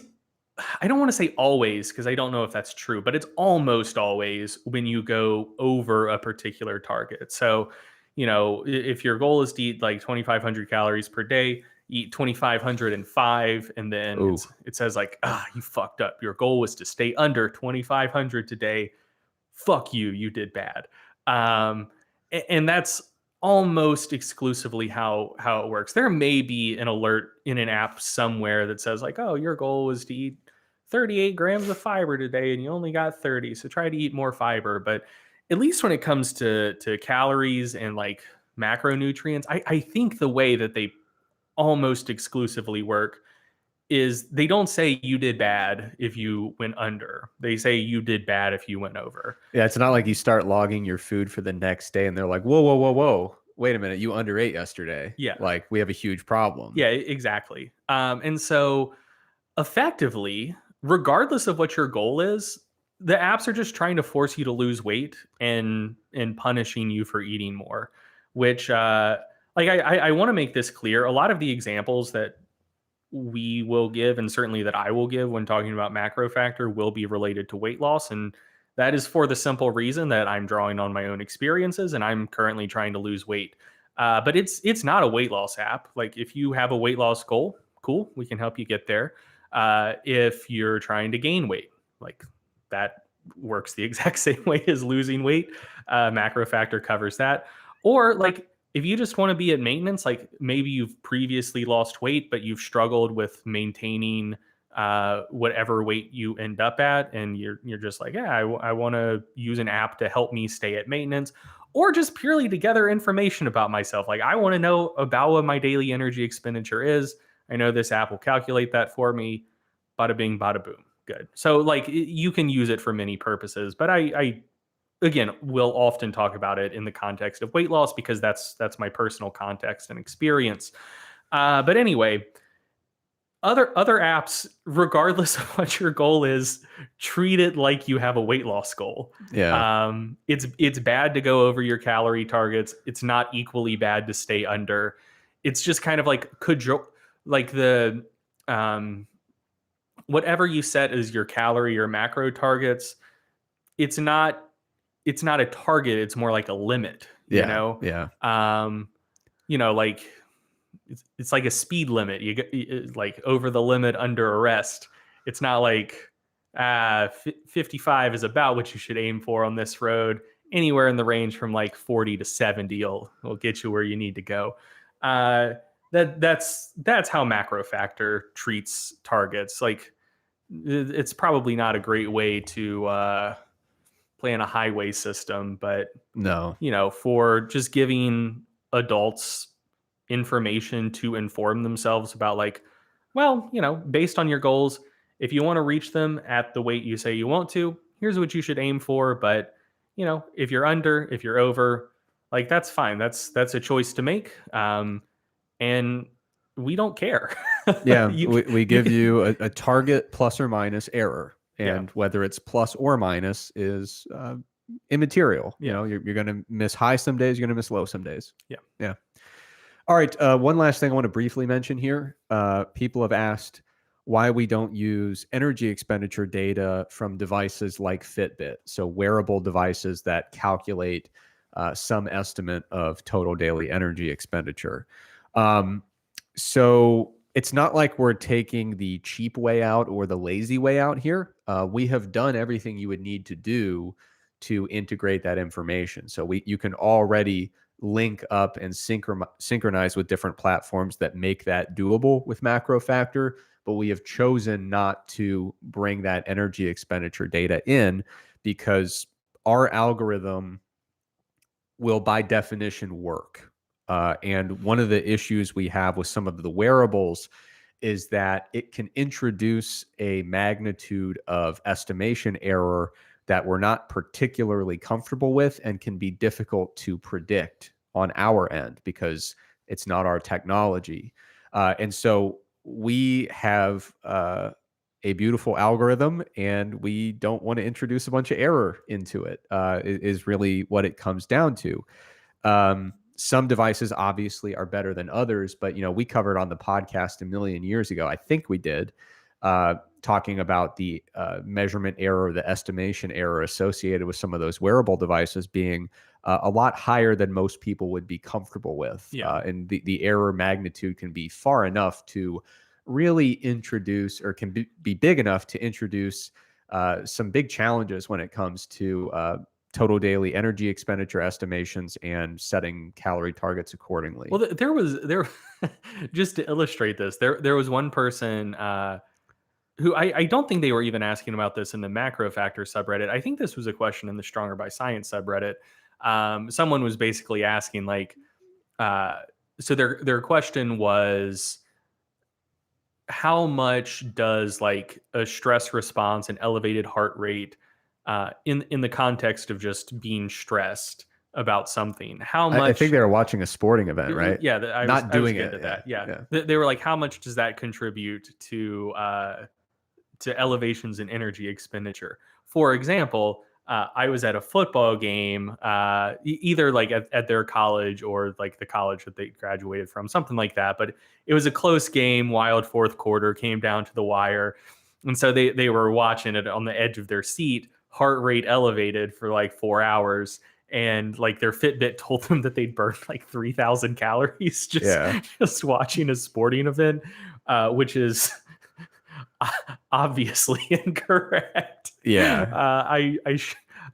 I don't want to say always because I don't know if that's true, but it's almost always when you go over a particular target. So, if your goal is to eat like 2,500 calories per day, eat 2,505, and then Ooh. it says like, you fucked up. Your goal was to stay under 2,500 today. Fuck you, you did bad. And that's almost exclusively how it works. There may be an alert in an app somewhere that says like, oh, your goal was to eat 38 grams of fiber today and you only got 30, so try to eat more fiber. But at least when it comes to calories and like macronutrients, I think the way that they almost exclusively work is they don't say you did bad if you went under. They say you did bad if you went over. Yeah, it's not like you start logging your food for the next day and they're like, whoa, whoa, whoa, whoa. Wait a minute, you underate yesterday. Yeah. Like we have a huge problem. Yeah, exactly. And so effectively, regardless of what your goal is, the apps are just trying to force you to lose weight and punishing you for eating more, which like I want to make this clear. A lot of the examples that we will give, and certainly that I will give when talking about MacroFactor, will be related to weight loss. And that is for the simple reason that I'm drawing on my own experiences and I'm currently trying to lose weight. But it's not a weight loss app. Like if you have a weight loss goal, cool, we can help you get there. If you're trying to gain weight, like that works the exact same way as losing weight. MacroFactor covers that. Or like if you just want to be at maintenance, like maybe you've previously lost weight, but you've struggled with maintaining whatever weight you end up at, and you're just like, yeah, I want to use an app to help me stay at maintenance, or just purely to gather information about myself. Like I want to know about what my daily energy expenditure is. I know this app will calculate that for me. Bada bing, bada boom. Good. So like you can use it for many purposes, but I again, we'll often talk about it in the context of weight loss because that's my personal context and experience. But anyway, Other apps, regardless of what your goal is, treat it like you have a weight loss goal. Yeah. It's bad to go over your calorie targets. It's not equally bad to stay under. It's just kind of like like the um, whatever you set as your calorie or macro targets. It's not a target. It's more like a limit. Yeah. Yeah. Um, like it's like a speed limit. You get like over the limit, under arrest. It's not like 55 is about what you should aim for on this road. Anywhere in the range from like 40 to 70 will get you where you need to go. That's how MacroFactor treats targets. Like it's probably not a great way to plan a highway system, but No. for just giving adults information to inform themselves about, like, well, based on your goals, if you want to reach them at the weight you say you want to, here's what you should aim for. But if you're under, if you're over, like, that's fine. That's a choice to make. And we don't care. Yeah, you, we give you a target plus or minus error, Yeah. and whether it's plus or minus is immaterial. Yeah. You're going to miss high some days, you're going to miss low some days. Yeah. Yeah. All right. One last thing I want to briefly mention here. People have asked why we don't use energy expenditure data from devices like Fitbit, so wearable devices that calculate some estimate of total daily energy expenditure. So it's not like we're taking the cheap way out or the lazy way out here. We have done everything you would need to do to integrate that information. So you can already link up and synchronize with different platforms that make that doable with MacroFactor, but we have chosen not to bring that energy expenditure data in because our algorithm will by definition work. And one of the issues we have with some of the wearables is that it can introduce a magnitude of estimation error that we're not particularly comfortable with and can be difficult to predict on our end because it's not our technology. And so we have a beautiful algorithm and we don't want to introduce a bunch of error into it, is really what it comes down to. Some devices obviously are better than others, but we covered on the podcast a million years ago, I think we did, talking about the measurement error, the estimation error associated with some of those wearable devices being a lot higher than most people would be comfortable with. Yeah. And the error magnitude can be far enough to really introduce, or can be big enough to introduce some big challenges when it comes to total daily energy expenditure estimations and setting calorie targets accordingly. Well, there just to illustrate this, there was one person who I don't think they were even asking about this in the MacroFactor subreddit. I think this was a question in the Stronger by Science subreddit. Someone was basically asking, like, so their question was, how much does like a stress response and elevated heart rate in the context of just being stressed about something, how much? I think they were watching a sporting event, right? Yeah, Not doing it. To that. Yeah. They were like, how much does that contribute to elevations in energy expenditure? For example, I was at a football game, either like at their college or like the college that they graduated from, something like that. But it was a close game, wild fourth quarter, came down to the wire. And so they were watching it on the edge of their seat, heart rate elevated for like 4 hours. And like their Fitbit told them that they'd burned like 3,000 calories just watching a sporting event, which is obviously incorrect. Yeah.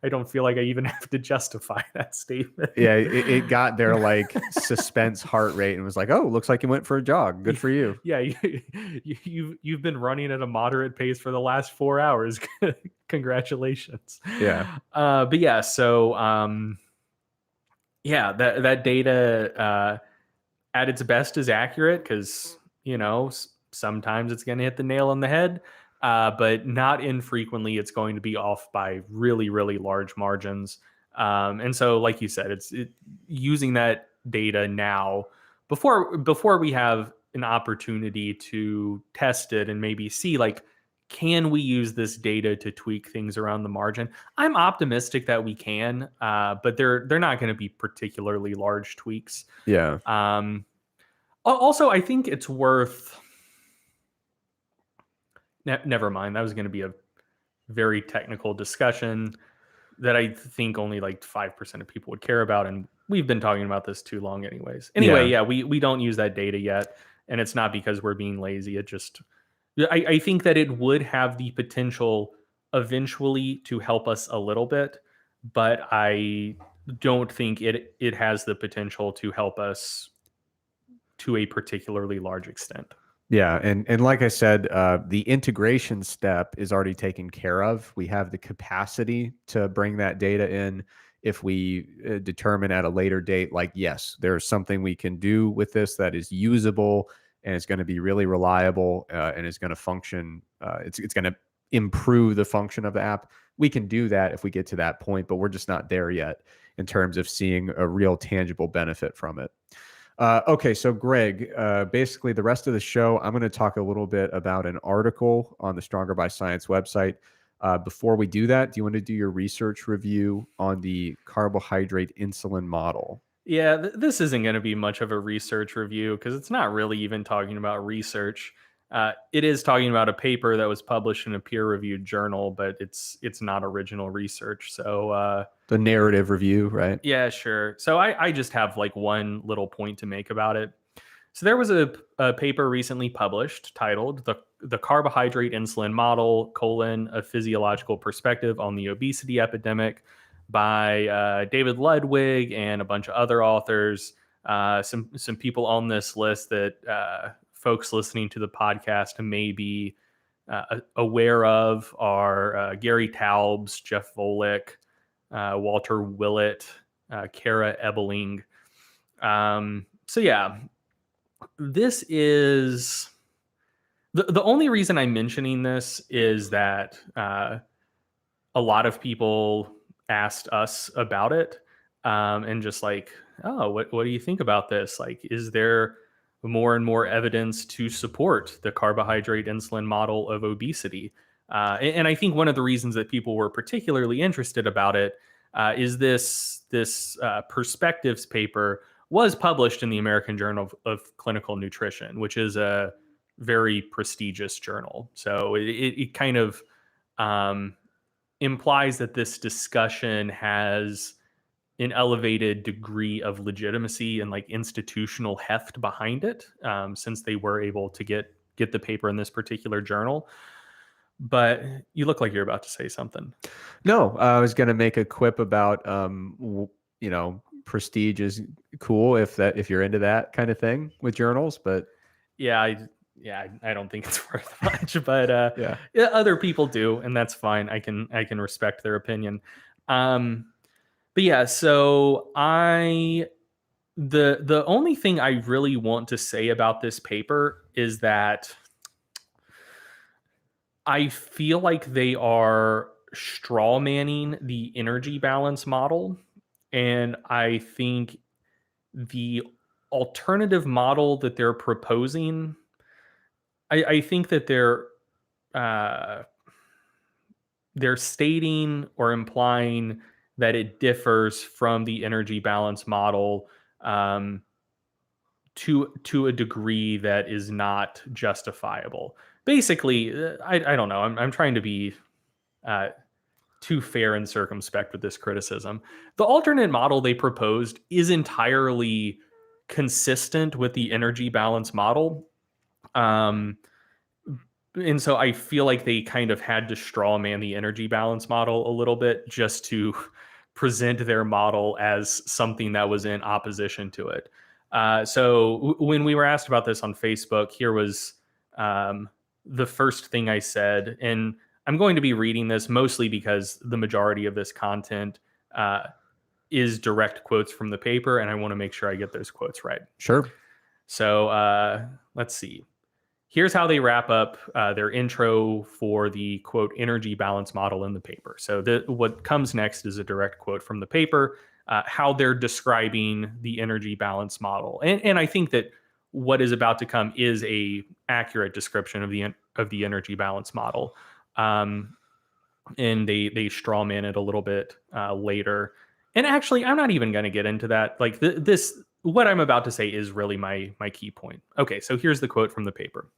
I don't feel like I even have to justify that statement. Yeah, it got their like suspense heart rate and was like, oh, looks like you went for a jog. Good for you. Yeah, you've been running at a moderate pace for the last 4 hours. Congratulations. Yeah. But yeah, so yeah, that data at its best is accurate because sometimes it's going to hit the nail on the head. But not infrequently, it's going to be off by really, really large margins. And so, like you said, it's using that data now before we have an opportunity to test it and maybe see, like, can we use this data to tweak things around the margin? I'm optimistic that we can, but they're not going to be particularly large tweaks. Yeah. Also, I think it's worth. Never mind. That was going to be a very technical discussion that I think only like 5% of people would care about, and we've been talking about this too long, anyways. Anyway, Yeah. we don't use that data yet, and it's not because we're being lazy. It just I think that it would have the potential eventually to help us a little bit, but I don't think it has the potential to help us to a particularly large extent. Yeah, and like I said, the integration step is already taken care of. We have the capacity to bring that data in if we determine at a later date, like, yes, there's something we can do with this that is usable and it's going to be really reliable and it's going to function. It's going to improve the function of the app. We can do that if we get to that point, but we're just not there yet in terms of seeing a real tangible benefit from it. Okay, so Greg, basically the rest of the show, I'm going to talk a little bit about an article on the Stronger by Science website. Before we do that, do you want to do your research review on the carbohydrate-insulin model? Yeah, this isn't going to be much of a research review because it's not really even talking about research. It is talking about a paper that was published in a peer-reviewed journal, but it's not original research. So The narrative review, right? yeah, sure. So I just have like one little point to make about it. So there was a paper recently published titled "The Carbohydrate-Insulin Model: a Physiological Perspective on the Obesity Epidemic" by David Ludwig and a bunch of other authors. Some people on this list that folks listening to the podcast may be aware of are Gary Taubes, Jeff Volek, Walter Willett, Kara Ebeling. So yeah, this is the only reason I'm mentioning this is that a lot of people asked us about it, and just like, oh, what do you think about this? Like, is there more and more evidence to support the carbohydrate insulin model of obesity? And I think one of the reasons that people were particularly interested about it is this perspectives paper was published in the American Journal of Clinical Nutrition, which is a very prestigious journal. So it kind of implies that this discussion has an elevated degree of legitimacy and like institutional heft behind it, since they were able to get the paper in this particular journal. But you look like you're about to say something. No, I was going to make a quip about, prestige is cool if you're into that kind of thing with journals, but I don't think it's worth much, but yeah. other people do, and that's fine. I can respect their opinion. But yeah, so the only thing I really want to say about this paper is that I feel like they are straw manning the energy balance model, and I think the alternative model that they're proposing, I think that they're stating or implying that it differs from the energy balance model to a degree that is not justifiable. Basically, I don't know. I'm trying to be too fair and circumspect with this criticism. The alternate model they proposed is entirely consistent with the energy balance model. And so I feel like they kind of had to straw man the energy balance model a little bit just to present their model as something that was in opposition to it. So when we were asked about this on Facebook, here was the first thing I said, and I'm going to be reading this mostly because the majority of this content is direct quotes from the paper, and I want to make sure I get those quotes right. Sure. So let's see. Here's how they wrap up their intro for the, quote, energy balance model in the paper. So what comes next is a direct quote from the paper, how they're describing the energy balance model. And I think that what is about to come is a accurate description of the energy balance model. And they strawman it a little bit later. And actually, I'm not even going to get into that. Like this, what I'm about to say is really my key point. Okay, so here's the quote from the paper.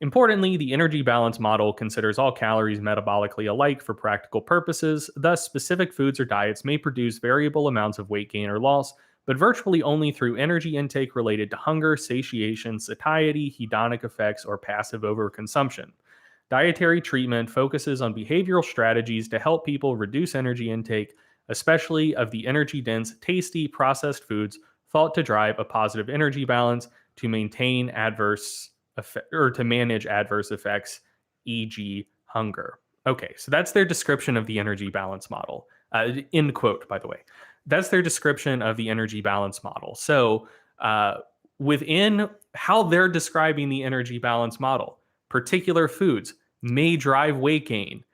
Importantly, the energy balance model considers all calories metabolically alike for practical purposes. Thus, specific foods or diets may produce variable amounts of weight gain or loss, but virtually only through energy intake related to hunger, satiation, satiety, hedonic effects, or passive overconsumption. Dietary treatment focuses on behavioral strategies to help people reduce energy intake, especially of the energy dense, tasty, processed foods thought to drive a positive energy balance to maintain adverse or to manage adverse effects, e.g., hunger. Okay, so that's their description of the energy balance model. End quote, by the way. That's their description of the energy balance model. So, within how they're describing the energy balance model, particular foods may drive weight gain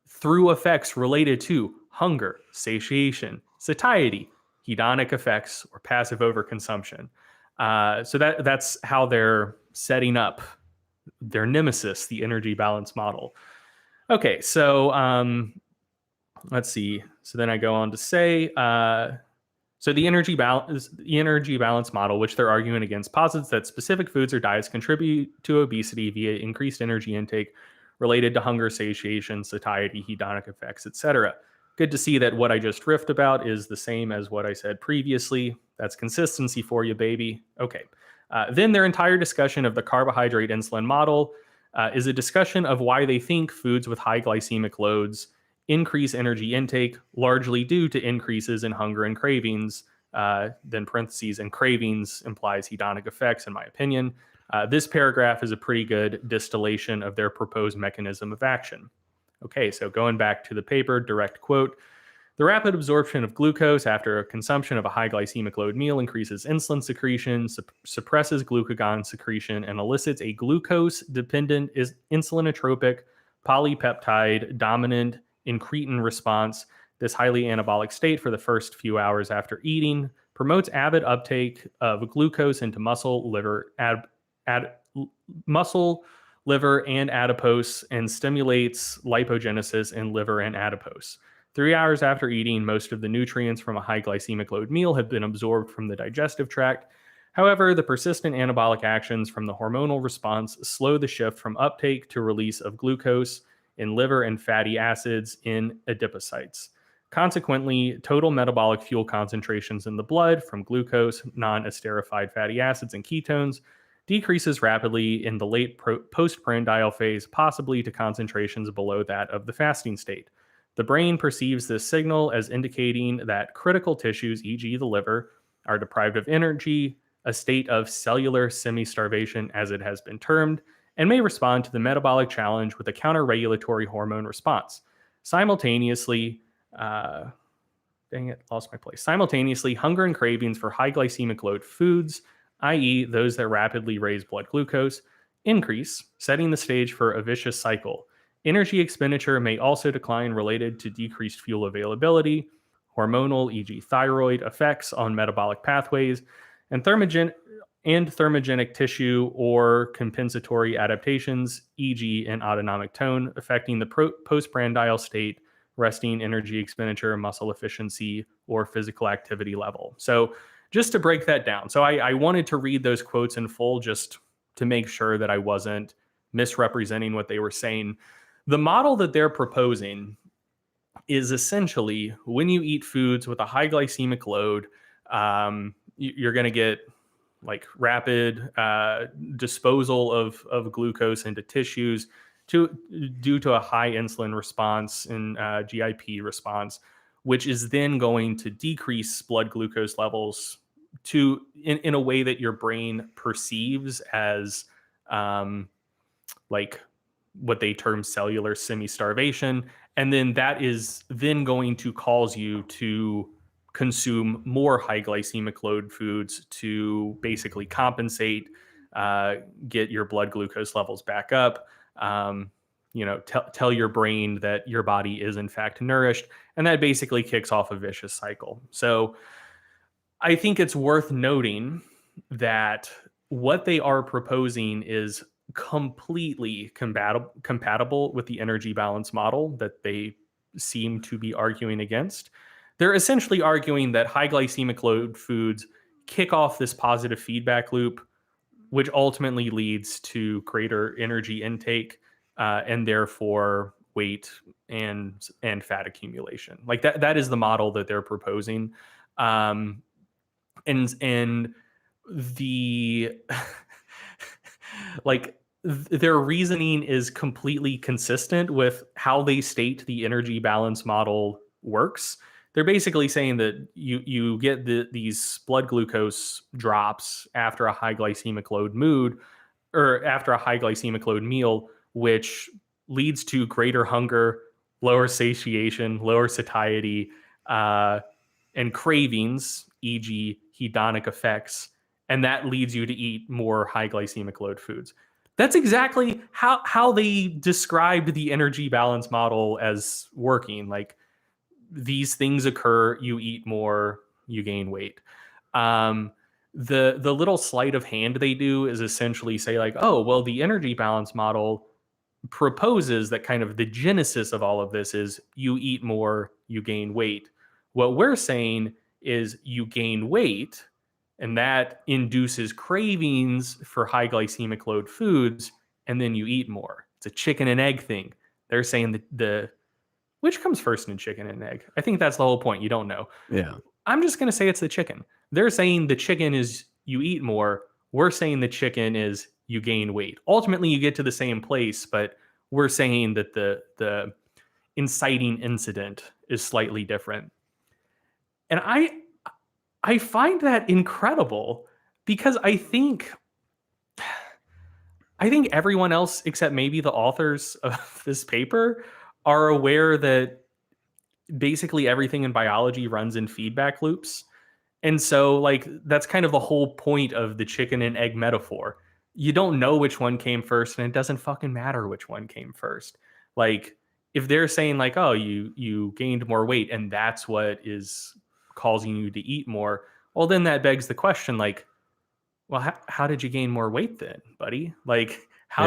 through effects related to hunger, satiation, satiety, hedonic effects, or passive overconsumption. So that's how they're setting up their nemesis, the energy balance model. Okay, so let's see. So then I go on to say, so the energy balance model, which they're arguing against, posits that specific foods or diets contribute to obesity via increased energy intake related to hunger, satiation, satiety, hedonic effects, etc. Good to see that what I just riffed about is the same as what I said previously. That's consistency for you, baby. Okay. Then their entire discussion of the carbohydrate-insulin model is a discussion of why they think foods with high glycemic loads increase energy intake, largely due to increases in hunger and cravings. Then parentheses, and cravings implies hedonic effects, in my opinion. This paragraph is a pretty good distillation of their proposed mechanism of action. Okay, so going back to the paper, direct quote. The rapid absorption of glucose after a consumption of a high glycemic load meal increases insulin secretion, suppresses glucagon secretion, and elicits a glucose-dependent insulinotropic polypeptide dominant incretin response. This highly anabolic state for the first few hours after eating promotes avid uptake of glucose into muscle, liver, muscle, liver, and adipose, and stimulates lipogenesis in liver and adipose. 3 hours after eating, most of the nutrients from a high glycemic load meal have been absorbed from the digestive tract. However, the persistent anabolic actions from the hormonal response slow the shift from uptake to release of glucose in liver and fatty acids in adipocytes. Consequently, total metabolic fuel concentrations in the blood from glucose, non-esterified fatty acids, and ketones decreases rapidly in the late postprandial phase, possibly to concentrations below that of the fasting state. The brain perceives this signal as indicating that critical tissues, e.g. the liver, are deprived of energy, a state of cellular semi-starvation as it has been termed, and may respond to the metabolic challenge with a counter-regulatory hormone response. Simultaneously, Simultaneously, hunger and cravings for high glycemic load foods, i.e. those that rapidly raise blood glucose, increase, setting the stage for a vicious cycle. Energy expenditure may also decline related to decreased fuel availability, hormonal, e.g. thyroid, effects on metabolic pathways, and thermogenic tissue or compensatory adaptations, e.g. an autonomic tone, affecting the postprandial state, resting energy expenditure, muscle efficiency, or physical activity level. So just to break that down. So I wanted to read those quotes in full just to make sure that I wasn't misrepresenting what they were saying. The model that they're proposing is essentially when you eat foods with a high glycemic load, you're going to get like rapid disposal of glucose into tissues due to a high insulin response and GIP response, which is then going to decrease blood glucose levels in a way that your brain perceives as like what they term cellular semi-starvation. And then that is then going to cause you to consume more high glycemic load foods to basically compensate, get your blood glucose levels back up, tell your brain that your body is in fact nourished. And that basically kicks off a vicious cycle. So I think it's worth noting that what they are proposing is completely compatible with the energy balance model that they seem to be arguing against. They're essentially arguing that high glycemic load foods kick off this positive feedback loop, which ultimately leads to greater energy intake and therefore weight and fat accumulation. Like that is the model that they're proposing. Um, and the like their reasoning is completely consistent with how they state the energy balance model works. They're basically saying that you get these blood glucose drops after a high glycemic load mood or after a high glycemic load meal, which leads to greater hunger, lower satiation, lower satiety, and cravings, e.g., hedonic effects, and that leads you to eat more high glycemic load foods. That's exactly how they described the energy balance model as working. Like these things occur, you eat more, you gain weight. The little sleight of hand they do is essentially say like, oh, well, the energy balance model proposes that kind of the genesis of all of this is you eat more, you gain weight. What we're saying is you gain weight, and that induces cravings for high glycemic load foods, and then you eat more. It's a chicken and egg thing. They're saying that the which comes first in chicken and egg? I think that's the whole point. You don't know. Yeah. I'm just going to say it's the chicken. They're saying the chicken is you eat more. We're saying the chicken is you gain weight. Ultimately, you get to the same place, but we're saying that the inciting incident is slightly different. And I find that incredible because I think everyone else except maybe the authors of this paper are aware that basically everything in biology runs in feedback loops. And so like that's kind of the whole point of the chicken and egg metaphor. You don't know which one came first and it doesn't fucking matter which one came first. Like if they're saying like, oh, you gained more weight and that's what is causing you to eat more, well then that begs the question like, well, how did you gain more weight then, buddy? Like how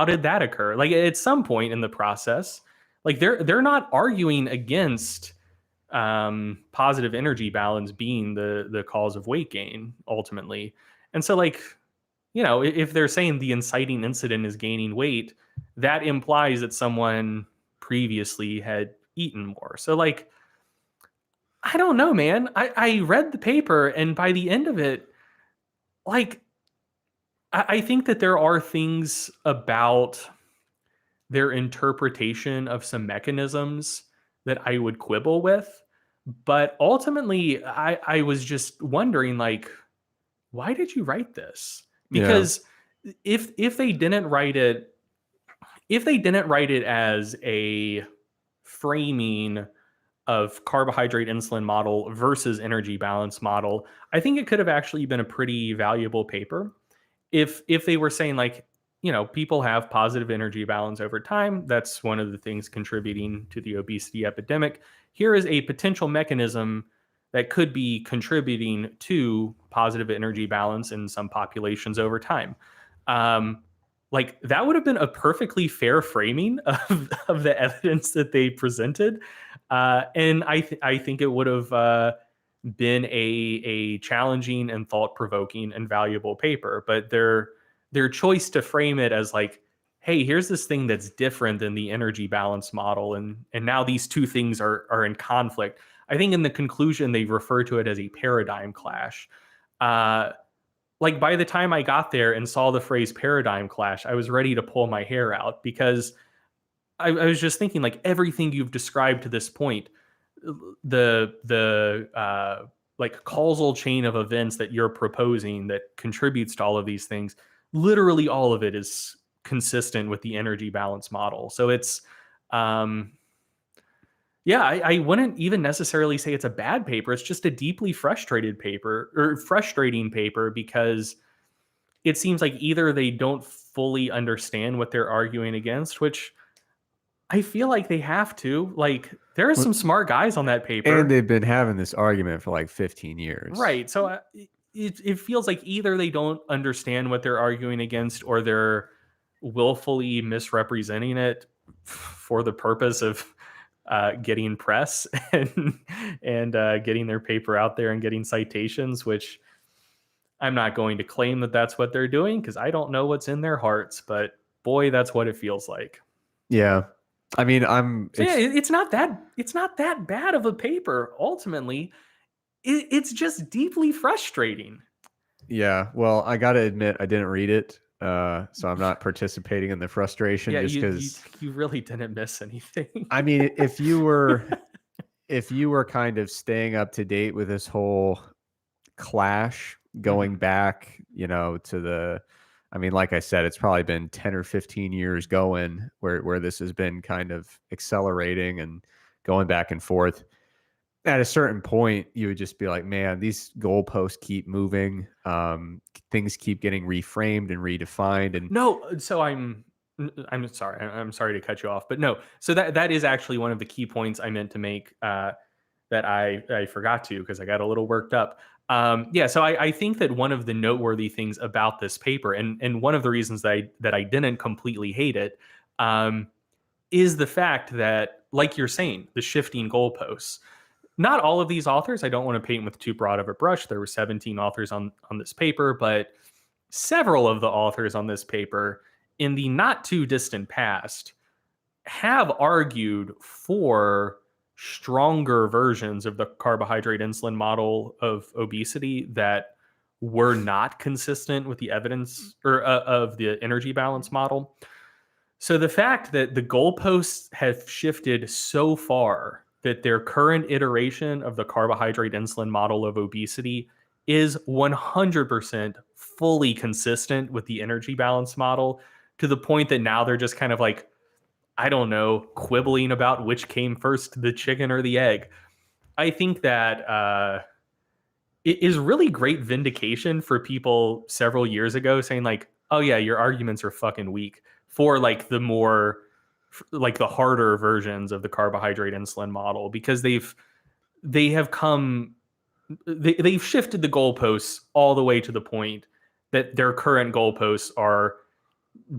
did that occur? Like at some point in the process, like they're not arguing against positive energy balance being the cause of weight gain ultimately. And so like, you know, if they're saying the inciting incident is gaining weight, that implies that someone previously had eaten more. So like, I don't know, man. I read the paper and by the end of it, like, I think that there are things about their interpretation of some mechanisms that I would quibble with. But ultimately, I was just wondering, like, why did you write this? Because if they didn't write it, as a framing of carbohydrate insulin model versus energy balance model, I think it could have actually been a pretty valuable paper. If they were saying like, you know, people have positive energy balance over time, that's one of the things contributing to the obesity epidemic. Here is a potential mechanism that could be contributing to positive energy balance in some populations over time. Like that would have been a perfectly fair framing of the evidence that they presented. And I think it would have been a challenging and thought-provoking and valuable paper. But their choice to frame it as like, hey, here's this thing that's different than the energy balance model, and now these two things are in conflict. I think in the conclusion they refer to it as a paradigm clash. Like by the time I got there and saw the phrase paradigm clash, I was ready to pull my hair out because I was just thinking like everything you've described to this point, the like causal chain of events that you're proposing that contributes to all of these things, literally all of it is consistent with the energy balance model. So it's yeah, I wouldn't even necessarily say it's a bad paper. It's just a deeply frustrating paper because it seems like either they don't fully understand what they're arguing against, which I feel like they have to. Like there are some smart guys on that paper. And they've been having this argument for like 15 years. Right. So it feels like either they don't understand what they're arguing against, or they're willfully misrepresenting it for the purpose of getting press and getting their paper out there and getting citations, which I'm not going to claim that that's what they're doing because I don't know what's in their hearts, but boy, that's what it feels like. Yeah. I mean, So yeah, it's not that bad of a paper. Ultimately, it's just deeply frustrating. yeah. Well, I got to admit, I didn't read it. So I'm not participating in the frustration Yeah, just you because, you really didn't miss anything. I mean, if you were kind of staying up to date with this whole clash going Mhm. back, to I mean, like I said, it's probably been 10 or 15 years going where this has been kind of accelerating and going back and forth. At a certain point, you would just be like, man, these goalposts keep moving. Things keep getting reframed and redefined. And No, so I'm sorry. I'm sorry to cut you off, but no. So that is actually one of the key points I meant to make that I forgot to because I got a little worked up. Yeah, so I think that one of the noteworthy things about this paper, and one of the reasons that I didn't completely hate it, um, is the fact that, like you're saying, the shifting goalposts. Not all of these authors. I don't want to paint with too broad of a brush. There were 17 authors on this paper, but several of the authors on this paper in the not too distant past have argued for stronger versions of the carbohydrate insulin model of obesity that were not consistent with the evidence or of the energy balance model. So the fact that the goalposts have shifted so far that their current iteration of the carbohydrate insulin model of obesity is 100% fully consistent with the energy balance model, to the point that now they're just kind of like, I don't know, quibbling about which came first, the chicken or the egg. I think that it is really great vindication for people several years ago saying like, oh yeah, your arguments are fucking weak for like the more like the harder versions of the carbohydrate insulin model, because they have come they've shifted the goalposts all the way to the point that their current goalposts are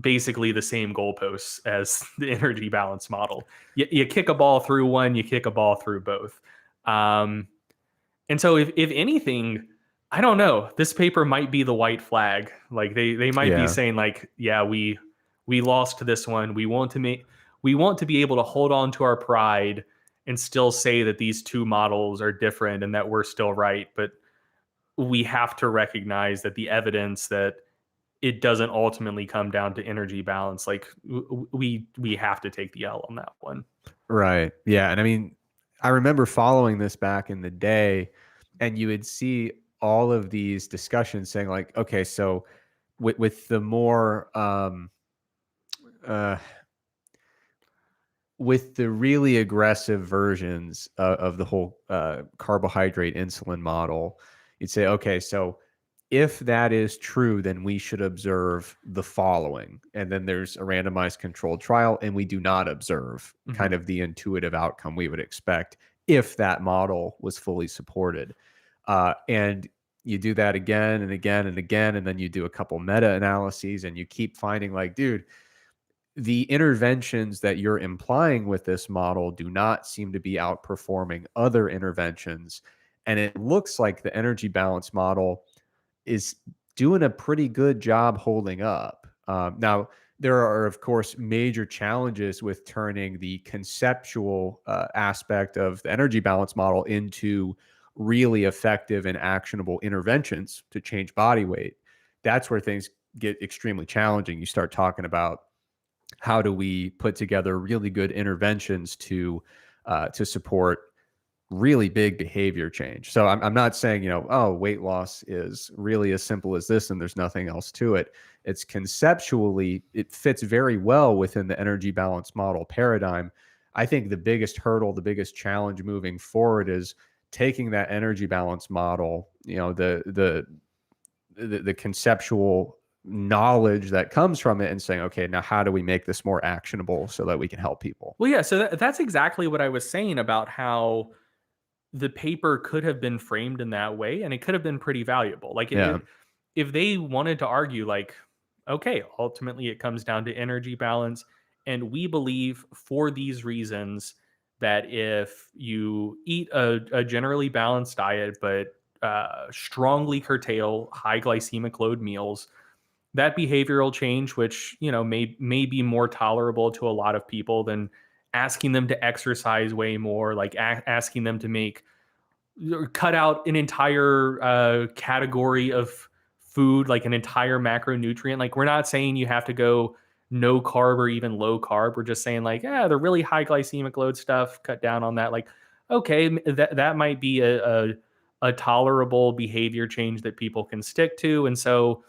basically the same goalposts as the energy balance model. You kick a ball through one, you kick a ball through both. And so if anything, I don't know, this paper might be the white flag. Like they might be yeah, saying like, yeah, we lost to this one. We want to be able to hold on to our pride and still say that these two models are different and that we're still right, but we have to recognize that the evidence that it doesn't ultimately come down to energy balance. Like we have to take the L on that one. right. Yeah. And I mean, I remember following this back in the day, and you would see all of these discussions saying, like, okay, so with the more, uh, with the really aggressive versions of the whole carbohydrate insulin model, you'd say, okay, so if that is true, then we should observe the following. And then there's a randomized controlled trial, and we do not observe kind Mhm. of the intuitive outcome we would expect if that model was fully supported. And you do that again and again and again, and then you do a couple meta analyses, and you keep finding, like, dude, the interventions that you're implying with this model do not seem to be outperforming other interventions. And it looks like the energy balance model is doing a pretty good job holding up. Now, there are, of course, major challenges with turning the conceptual aspect of the energy balance model into really effective and actionable interventions to change body weight. That's where things get extremely challenging. You start talking about how do we put together really good interventions to support really big behavior change. So I'm not saying, oh, weight loss is really as simple as this and there's nothing else to it. It's conceptually, it fits very well within the energy balance model paradigm. I think the biggest hurdle, the biggest challenge moving forward is taking that energy balance model, the conceptual knowledge that comes from it, and saying, okay, now how do we make this more actionable so that we can help people? Well, yeah, so that's exactly what I was saying about how the paper could have been framed in that way, and it could have been pretty valuable. Like Yeah. if they wanted to argue, like, okay, ultimately it comes down to energy balance, and we believe for these reasons that if you eat a generally balanced diet, but strongly curtail high glycemic load meals, that behavioral change, which may be more tolerable to a lot of people than asking them to exercise way more, like asking them to make cut out an entire category of food, like an entire macronutrient. Like, we're not saying you have to go no carb or even low carb. We're just saying, like, yeah, the really high glycemic load stuff, cut down on that. Like, okay, that might be a tolerable behavior change that people can stick to. And so,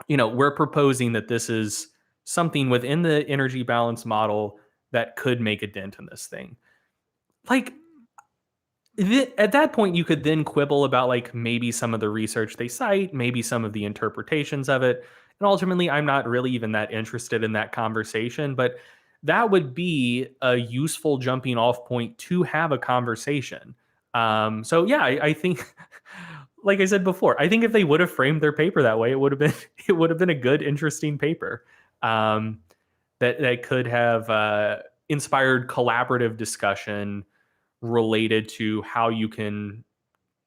we're proposing that this is something within the energy balance model that could make a dent in this thing. Like, at that point, you could then quibble about, like, maybe some of the research they cite, maybe some of the interpretations of it. And ultimately, I'm not really even that interested in that conversation, but that would be a useful jumping off point to have a conversation. So yeah, I think, like I said before, I think if they would have framed their paper that way, it would have been it would have been a good, interesting paper um, that could have inspired collaborative discussion related to how you can,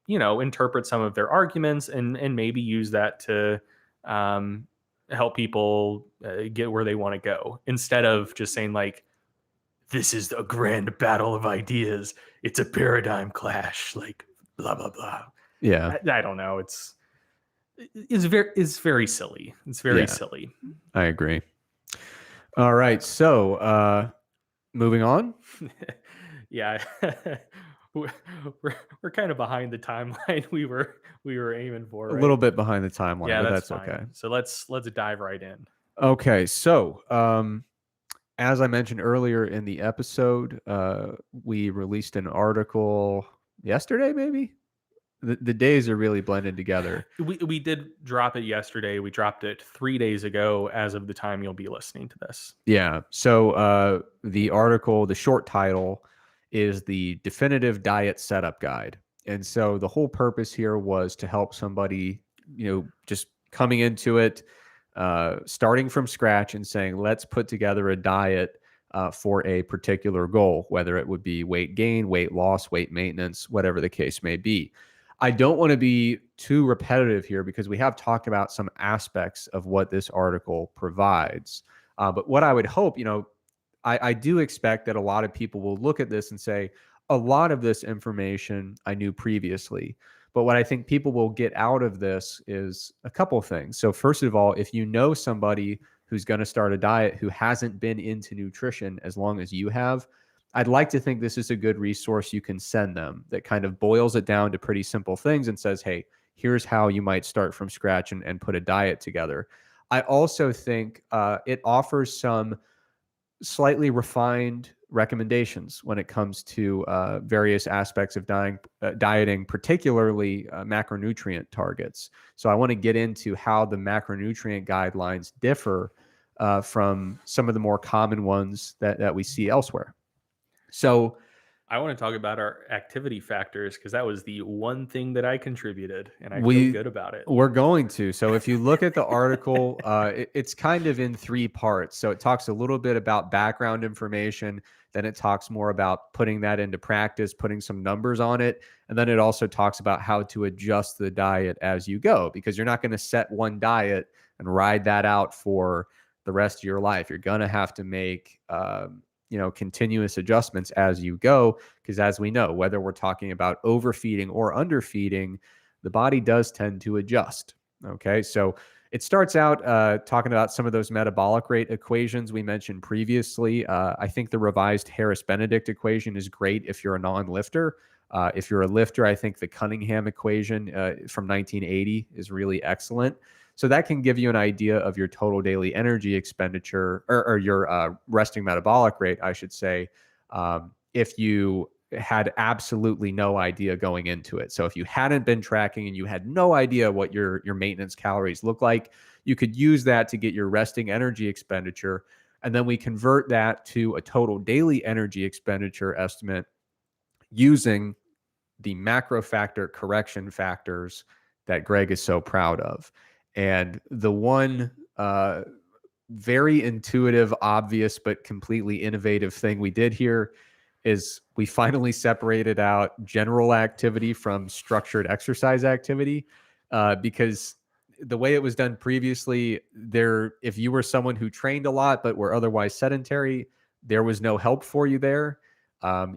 interpret some of their arguments and maybe use that to um, help people get where they want to go, instead of just saying, like, this is a grand battle of ideas. It's a paradigm clash, like, blah blah blah. Yeah. I don't know. It's very silly. It's very Yeah. silly. I agree. All right. So, moving on. Yeah. we're, we're kind of behind the timeline we were aiming for, A right? little bit behind the timeline, Yeah, but that's that's fine. okay. So let's dive right in. Okay. So, as I mentioned earlier in the episode, we released an article yesterday, maybe. The days are really blended together. We did drop it yesterday. We dropped it 3 days ago as of the time you'll be listening to this. Yeah. So, the article, the short title is the Definitive Diet Setup Guide. And so the whole purpose here was to help somebody, just coming into it, starting from scratch and saying, let's put together a diet for a particular goal, whether it would be weight gain, weight loss, weight maintenance, whatever the case may be. I don't want to be too repetitive here because we have talked about some aspects of what this article provides. But what I would hope, I do expect that a lot of people will look at this and say, a lot of this information I knew previously. But what I think people will get out of this is a couple of things. So, first of all, if you know somebody who's going to start a diet who hasn't been into nutrition as long as you have, I'd like to think this is a good resource you can send them that kind of boils it down to pretty simple things and says, hey, here's how you might start from scratch and put a diet together. I also think it offers some slightly refined recommendations when it comes to various aspects of dieting, particularly macronutrient targets. So I want to get into how the macronutrient guidelines differ from some of the more common ones that we see elsewhere. So I want to talk about our activity factors because that was the one thing that I contributed, and I feel we good about it. we're going to. So if you look at the article, it's kind of in three parts. So it talks a little bit about background information, then it talks more about putting that into practice, putting some numbers on it, and then it also talks about how to adjust the diet as you go, because you're not going to set one diet and ride that out for the rest of your life. You're going to have to make continuous adjustments as you go, because as we know, whether we're talking about overfeeding or underfeeding, the body does tend to adjust. Okay, so it starts out talking about some of those metabolic rate equations we mentioned previously. I think the revised Harris-Benedict equation is great if you're a non-lifter. If you're a lifter, I think the Cunningham equation from 1980 is really excellent. So that can give you an idea of your total daily energy expenditure, or your resting metabolic rate, I should say, if you had absolutely no idea going into it. So if you hadn't been tracking and you had no idea what your maintenance calories look like, you could use that to get your resting energy expenditure. And then we convert that to a total daily energy expenditure estimate using the MacroFactor correction factors that Greg is so proud of. And the one very intuitive, obvious, but completely innovative thing we did here is we finally separated out general activity from structured exercise activity, because the way it was done previously, if you were someone who trained a lot but were otherwise sedentary, there was no help for you there.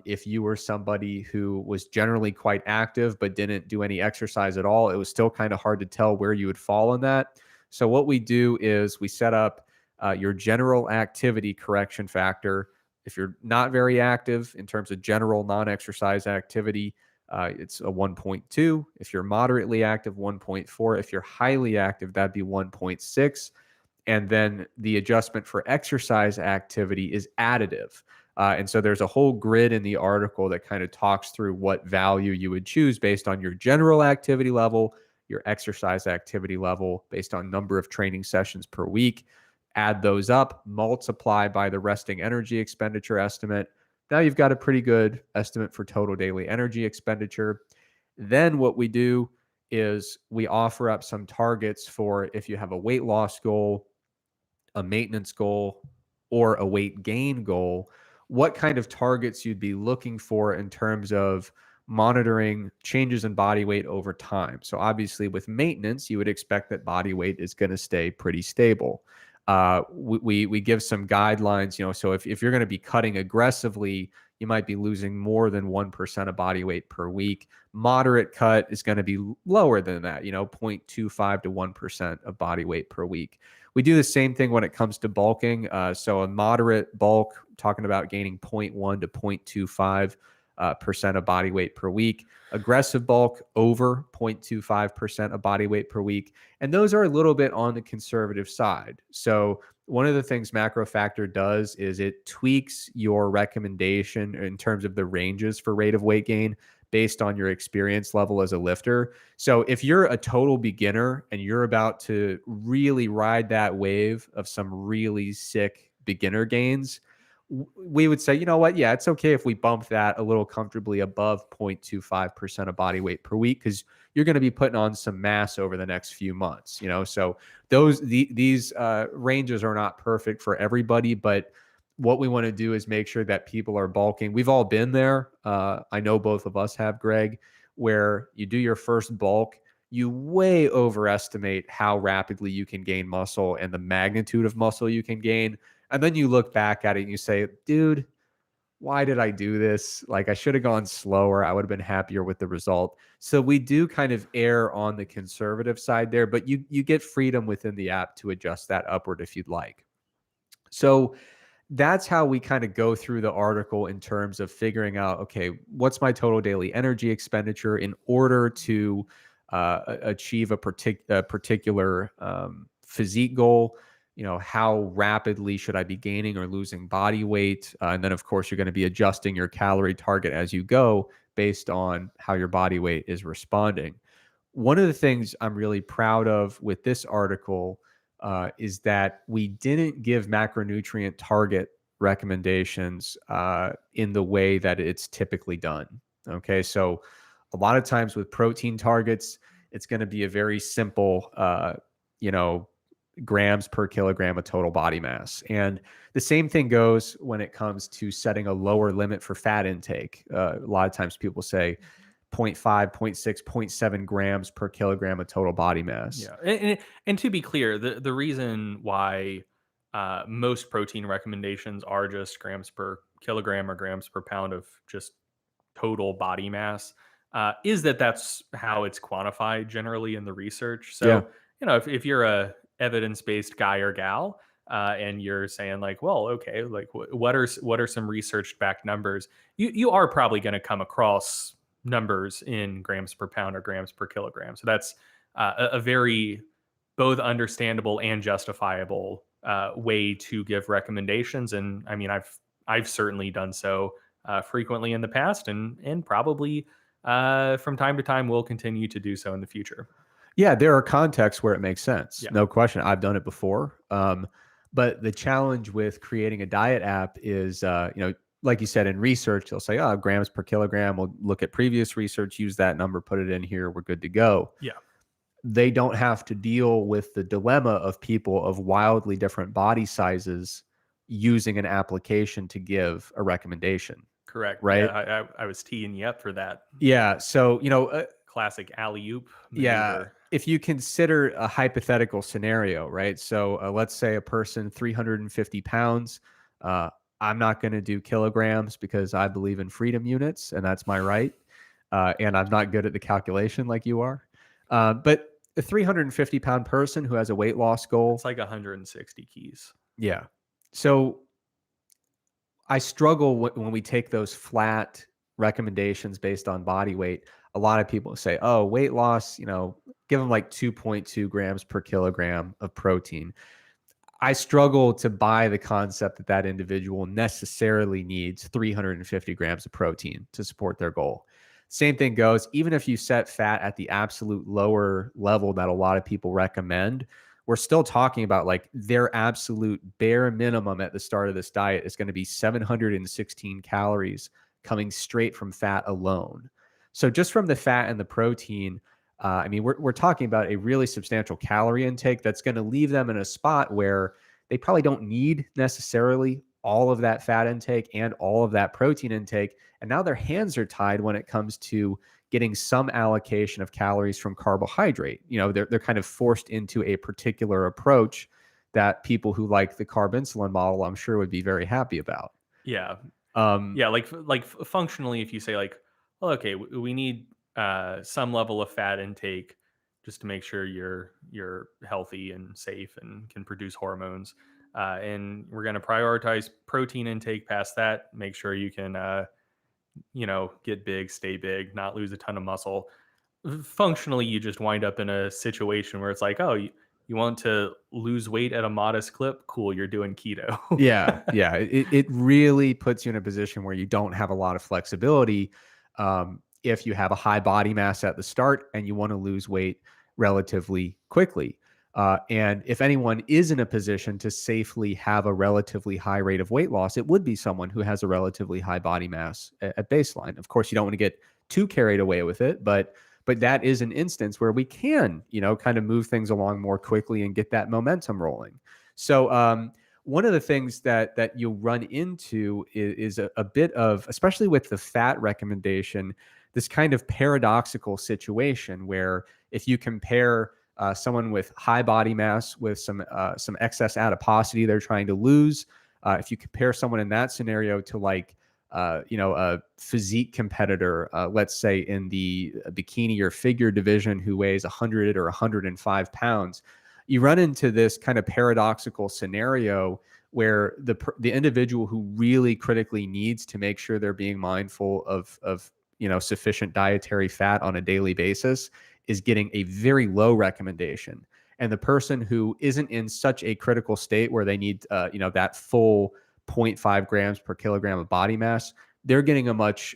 If you were somebody who was generally quite active but didn't do any exercise at all, it was still kind of hard to tell where you would fall in that. So what we do is we set up your general activity correction factor. If you're not very active in terms of general non-exercise activity, it's a 1.2. If you're moderately active, 1.4. If you're highly active, that'd be 1.6. And then the adjustment for exercise activity is additive. And so there's a whole grid in the article that kind of talks through what value you would choose based on your general activity level, your exercise activity level, based on number of training sessions per week. Add those up, multiply by the resting energy expenditure estimate. Now you've got a pretty good estimate for total daily energy expenditure. Then what we do is we offer up some targets for if you have a weight loss goal, a maintenance goal, or a weight gain goal, what kind of targets you'd be looking for in terms of monitoring changes in body weight over time. So obviously with maintenance, you would expect that body weight is going to stay pretty stable. We give some guidelines, so if you're going to be cutting aggressively, you might be losing more than 1% of body weight per week. Moderate cut is going to be lower than that, 0.25 to 1% of body weight per week. We do the same thing when it comes to bulking. So a moderate bulk, talking about gaining 0.1 to 0.25% of body weight per week. Aggressive bulk, over 0.25% of body weight per week. And those are a little bit on the conservative side. So one of the things MacroFactor does is it tweaks your recommendation in terms of the ranges for rate of weight gain based on your experience level as a lifter. So if you're a total beginner and you're about to really ride that wave of some really sick beginner gains, we would say, you know what? Yeah, it's okay if we bump that a little comfortably above 0.25% of body weight per week, because you're going to be putting on some mass over the next few months, So these ranges are not perfect for everybody, but what we want to do is make sure that people are bulking. We've all been there. I know both of us have, Greg, where you do your first bulk, you way overestimate how rapidly you can gain muscle and the magnitude of muscle you can gain. And then you look back at it and you say, dude, why did I do this? Like, I should have gone slower. I would have been happier with the result. So we do kind of err on the conservative side there, but you get freedom within the app to adjust that upward if you'd like. So that's how we kind of go through the article in terms of figuring out, okay, what's my total daily energy expenditure in order to achieve a particular physique goal. How rapidly should I be gaining or losing body weight? And then, of course, you're going to be adjusting your calorie target as you go based on how your body weight is responding. One of the things I'm really proud of with this article is that we didn't give macronutrient target recommendations in the way that it's typically done. Okay, so a lot of times with protein targets, it's going to be a very simple, grams per kilogram of total body mass. And the same thing goes when it comes to setting a lower limit for fat intake. A lot of times people say 0.5, 0.6, 0.7 grams per kilogram of total body mass. Yeah. And to be clear, the reason why most protein recommendations are just grams per kilogram or grams per pound of just total body mass is that's how it's quantified generally in the research. So, if you're a evidence-based guy or gal, and you're saying like, well, okay, like what are some research-backed numbers? You are probably going to come across numbers in grams per pound or grams per kilogram. So that's a very both understandable and justifiable way to give recommendations. And I mean, I've certainly done so frequently in the past, and probably from time to time will continue to do so in the future. Yeah, there are contexts where it makes sense. Yeah. No question. I've done it before. But the challenge with creating a diet app is, like you said, in research, they'll say, oh, grams per kilogram. We'll look at previous research, use that number, put it in here. We're good to go. Yeah. They don't have to deal with the dilemma of people of wildly different body sizes using an application to give a recommendation. Correct. Right. Yeah, I was teeing you up for that. Yeah. So, Classic alley-oop yeah, maneuver. if you consider a hypothetical scenario, right? So let's say a person 350 pounds. Uh, I'm not going to do kilograms because I believe in freedom units, and that's my right. And I'm not good at the calculation like you are. But a 350-pound person who has a weight loss goal, It's like 160 keys. yeah. So I struggle when we take those flat recommendations based on body weight. A lot of people say, oh, weight loss, give them like 2.2 grams per kilogram of protein. I struggle to buy the concept that that individual necessarily needs 350 grams of protein to support their goal. Same thing goes, even if you set fat at the absolute lower level that a lot of people recommend, we're still talking about like their absolute bare minimum at the start of this diet is going to be 716 calories coming straight from fat alone. So just from the fat and the protein, we're talking about a really substantial calorie intake that's going to leave them in a spot where they probably don't need necessarily all of that fat intake and all of that protein intake. And now their hands are tied when it comes to getting some allocation of calories from carbohydrate. They're kind of forced into a particular approach that people who like the carb insulin model, I'm sure, would be very happy about. Yeah. Um, Yeah, like functionally, if you say like, well, okay, we need some level of fat intake just to make sure you're healthy and safe and can produce hormones, and we're going to prioritize protein intake past that. Make sure you can get big, stay big, not lose a ton of muscle. Functionally, you just wind up in a situation where it's like, oh, you want to lose weight at a modest clip? Cool, you're doing keto. Yeah, yeah. It really puts you in a position where you don't have a lot of flexibility. If you have a high body mass at the start and you want to lose weight relatively quickly. And if anyone is in a position to safely have a relatively high rate of weight loss, it would be someone who has a relatively high body mass at baseline. Of course, you don't want to get too carried away with it, but that is an instance where we can, kind of move things along more quickly and get that momentum rolling. So, one of the things that you'll run into is a bit of, especially with the fat recommendation, this kind of paradoxical situation where if you compare someone with high body mass with some excess adiposity they're trying to lose, if you compare someone in that scenario to like a physique competitor, let's say in the bikini or figure division who weighs 100 or 105 pounds, you run into this kind of paradoxical scenario where the individual who really critically needs to make sure they're being mindful of sufficient dietary fat on a daily basis is getting a very low recommendation, and the person who isn't in such a critical state where they need that full 0.5 grams per kilogram of body mass, they're getting a much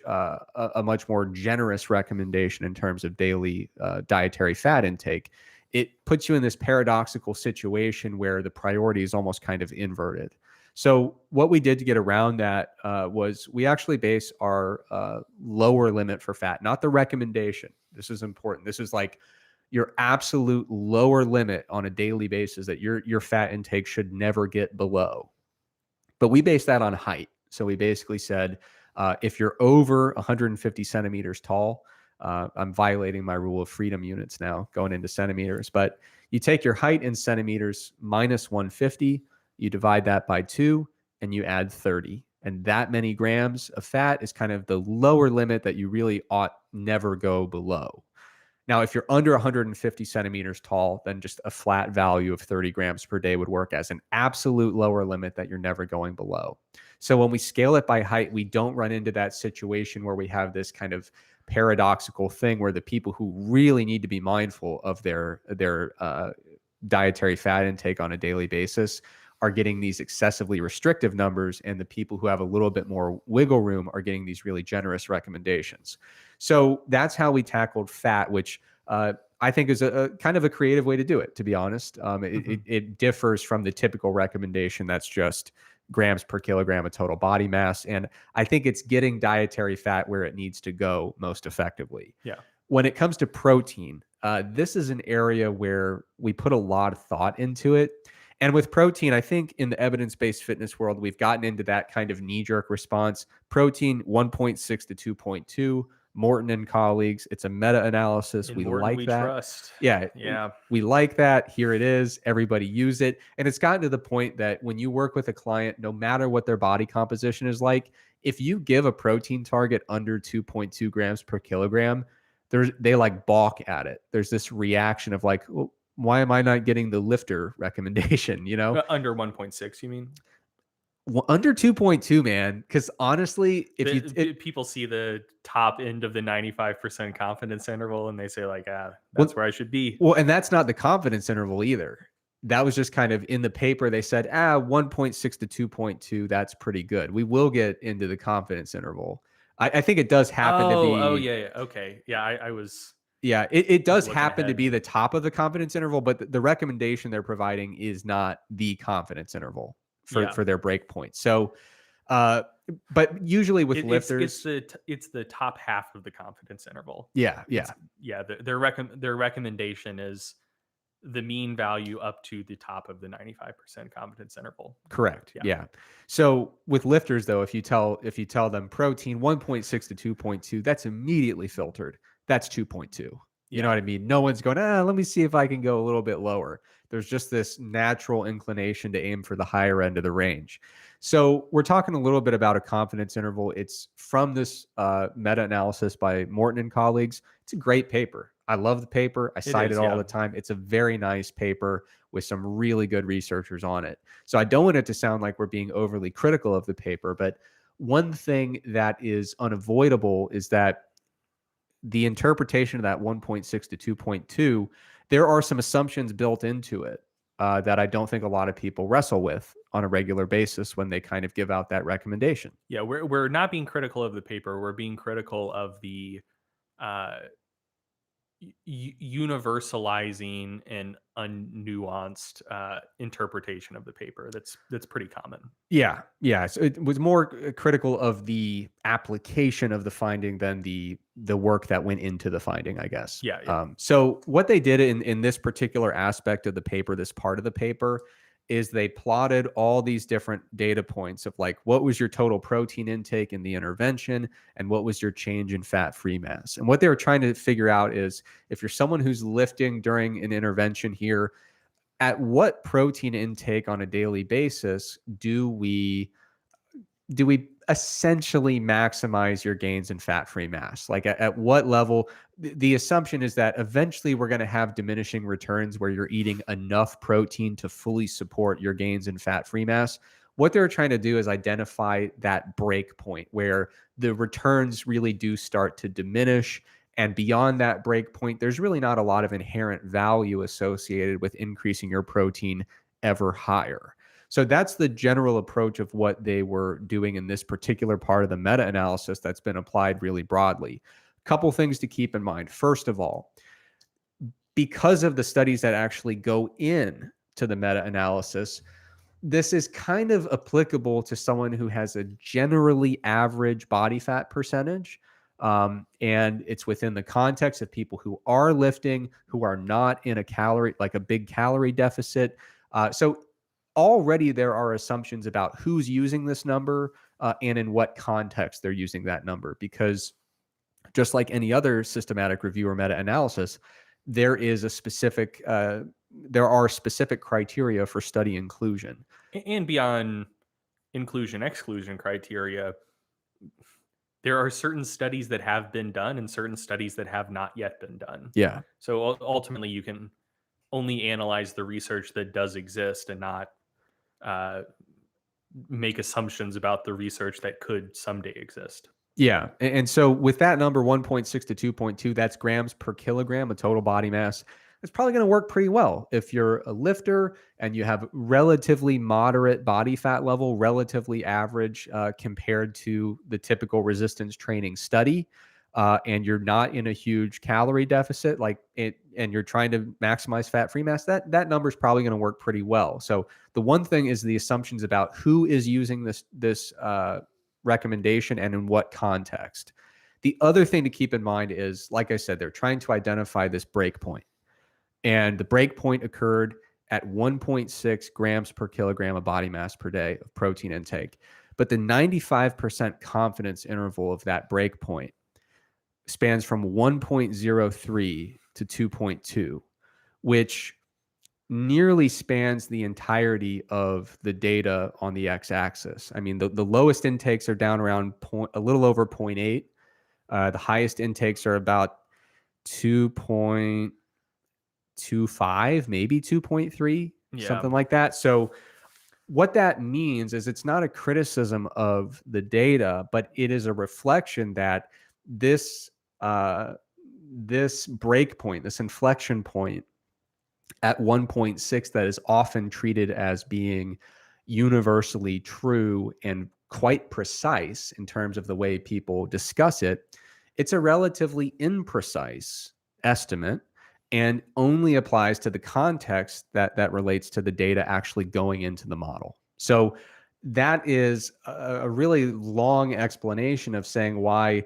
more generous recommendation in terms of daily dietary fat intake. It puts you in this paradoxical situation where the priority is almost kind of inverted. So what we did to get around that was we actually base our lower limit for fat, not the recommendation. This is important. This is like your absolute lower limit on a daily basis that your fat intake should never get below. But we base that on height. So we basically said, if you're over 150 centimeters tall, I'm violating my rule of freedom units now, going into centimeters. But you take your height in centimeters minus 150, you divide that by 2, and you add 30. And that many grams of fat is kind of the lower limit that you really ought never go below. Now, if you're under 150 centimeters tall, then just a flat value of 30 grams per day would work as an absolute lower limit that you're never going below. So when we scale it by height, we don't run into that situation where we have this kind of paradoxical thing where the people who really need to be mindful of their dietary fat intake on a daily basis are getting these excessively restrictive numbers, and the people who have a little bit more wiggle room are getting these really generous recommendations. So that's how we tackled fat, which I think is a kind of a creative way to do it, to be honest. It differs from the typical recommendation that's just grams per kilogram of total body mass. And I think it's getting dietary fat where it needs to go most effectively. Yeah. When it comes to protein, this is an area where we put a lot of thought into it. And with protein, I think in the evidence-based fitness world, we've gotten into that kind of knee-jerk response. Protein 1.6 to 2.2, Morton and colleagues. It's a meta-analysis. In We Morton, like we that. trust. Yeah, Yeah. we like that. Here it is. Everybody use it. And it's gotten to the point that when you work with a client, no matter what their body composition is like, if you give a protein target under 2.2 grams per kilogram, they like balk at it. There's this reaction of like, well, why am I not getting the lifter recommendation? Under 1.6, you mean? Well, under 2.2, man. Because honestly, People see the top end of the 95% confidence interval and they say like, that's well, where I should be. well, and that's not the confidence interval either. That was just kind of in the paper. They said, 1.6 to 2.2, that's pretty good. We will get into the confidence interval. I think it does happen to be. Oh, yeah. Okay. Yeah. I was. Yeah, it does looking happen to ahead. be the top of the confidence interval, but the recommendation they're providing is not the confidence interval for their break point. So, but usually with lifters, it's the top half of the confidence interval. yeah. Their recommendation is the mean value up to the top of the 95% confidence interval. Correct. Yeah. So with lifters though, if you tell them protein 1.6 to 2.2, that's immediately filtered. That's 2.2. You know what I mean? No one's going, let me see if I can go a little bit lower. There's just this natural inclination to aim for the higher end of the range. So we're talking a little bit about a confidence interval. It's from this meta-analysis by Morton and colleagues. It's a great paper. I love the paper. I cite it all the time. It's a very nice paper with some really good researchers on it. So I don't want it to sound like we're being overly critical of the paper, but one thing that is unavoidable is that the interpretation of that 1.6 to 2.2, there are some assumptions built into it that I don't think a lot of people wrestle with on a regular basis when they kind of give out that recommendation. Yeah, we're not being critical of the paper. We're being critical of the universalizing and unnuanced interpretation of the paper. That's pretty common. Yeah. So it was more critical of the application of the finding than the work that went into the finding, I guess. Yeah. So what they did in this particular aspect of the paper, this part of the paper, is they plotted all these different data points of like, what was your total protein intake in the intervention and what was your change in fat-free mass? And what they were trying to figure out is if you're someone who's lifting during an intervention here, at what protein intake on a daily basis do we essentially maximize your gains in fat-free mass? Like at what level? The assumption is that eventually we're going to have diminishing returns where you're eating enough protein to fully support your gains in fat-free mass. What they're trying to do is identify that break point where the returns really do start to diminish. And beyond that break point, there's really not a lot of inherent value associated with increasing your protein ever higher. So that's the general approach of what they were doing in this particular part of the meta-analysis that's been applied really broadly. Couple things to keep in mind. First of all, because of the studies that actually go in to the meta-analysis, this is kind of applicable to someone who has a generally average body fat percentage. And it's within the context of people who are lifting, who are not in a big calorie deficit. So already there are assumptions about who's using this number and in what context they're using that number, because just like any other systematic review or meta-analysis, there are specific criteria for study inclusion. And beyond inclusion-exclusion criteria, there are certain studies that have been done and certain studies that have not yet been done. Yeah. So ultimately, you can only analyze the research that does exist and not make assumptions about the research that could someday exist. Yeah. And so with that number, 1.6 to 2.2, that's grams per kilogram of total body mass. It's probably going to work pretty well if you're a lifter and you have relatively moderate body fat level, relatively average compared to the typical resistance training study. and you're not in a huge calorie deficit, and you're trying to maximize fat-free mass, that number is probably going to work pretty well. So the one thing is the assumptions about who is using this recommendation and in what context. The other thing to keep in mind is, like I said, they're trying to identify this break point. And the break point occurred at 1.6 grams per kilogram of body mass per day of protein intake. But the 95% confidence interval of that break point spans from 1.03 to 2.2, which nearly spans the entirety of the data on the x-axis. I mean, the lowest intakes are down around a little over 0.8. The highest intakes are about 2.25, maybe 2.3, something like that. So what that means is it's not a criticism of the data, but it is a reflection that this this break point, this inflection point at 1.6 that is often treated as being universally true and quite precise in terms of the way people discuss it, it's a relatively imprecise estimate and only applies to the context that relates to the data actually going into the model. So that is a really long explanation of saying why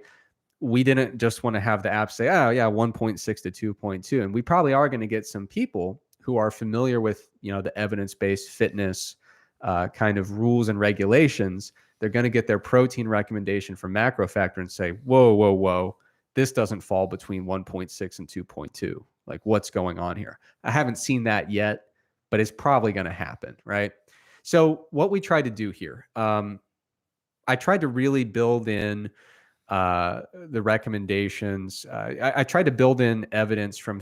we didn't just want to have the app say, oh yeah, 1.6 to 2.2. And we probably are going to get some people who are familiar with, the evidence-based fitness kind of rules and regulations. They're going to get their protein recommendation from MacroFactor and say, whoa, this doesn't fall between 1.6 and 2.2. Like, what's going on here? I haven't seen that yet, but it's probably going to happen, right? So what we tried to do here, I tried to really build in the recommendations. I tried to build in evidence from,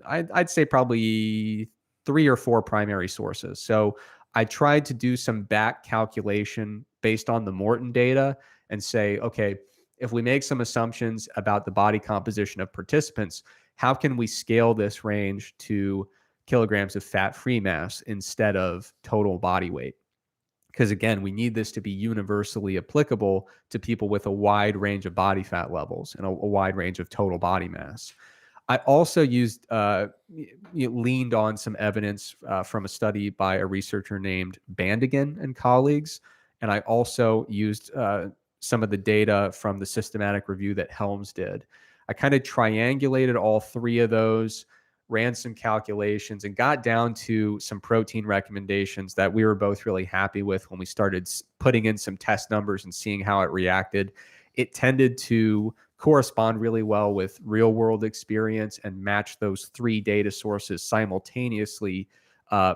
I'd say probably 3 or 4 primary sources. So I tried to do some back calculation based on the Morton data and say, okay, if we make some assumptions about the body composition of participants, how can we scale this range to kilograms of fat-free mass instead of total body weight? Because again, we need this to be universally applicable to people with a wide range of body fat levels and a wide range of total body mass. I also leaned on some evidence from a study by a researcher named Bandigan and colleagues. And I also used some of the data from the systematic review that Helms did. I kind of triangulated all 3 of those, ran some calculations, and got down to some protein recommendations that we were both really happy with when we started putting in some test numbers and seeing how it reacted. It tended to correspond really well with real world experience and match those 3 data sources simultaneously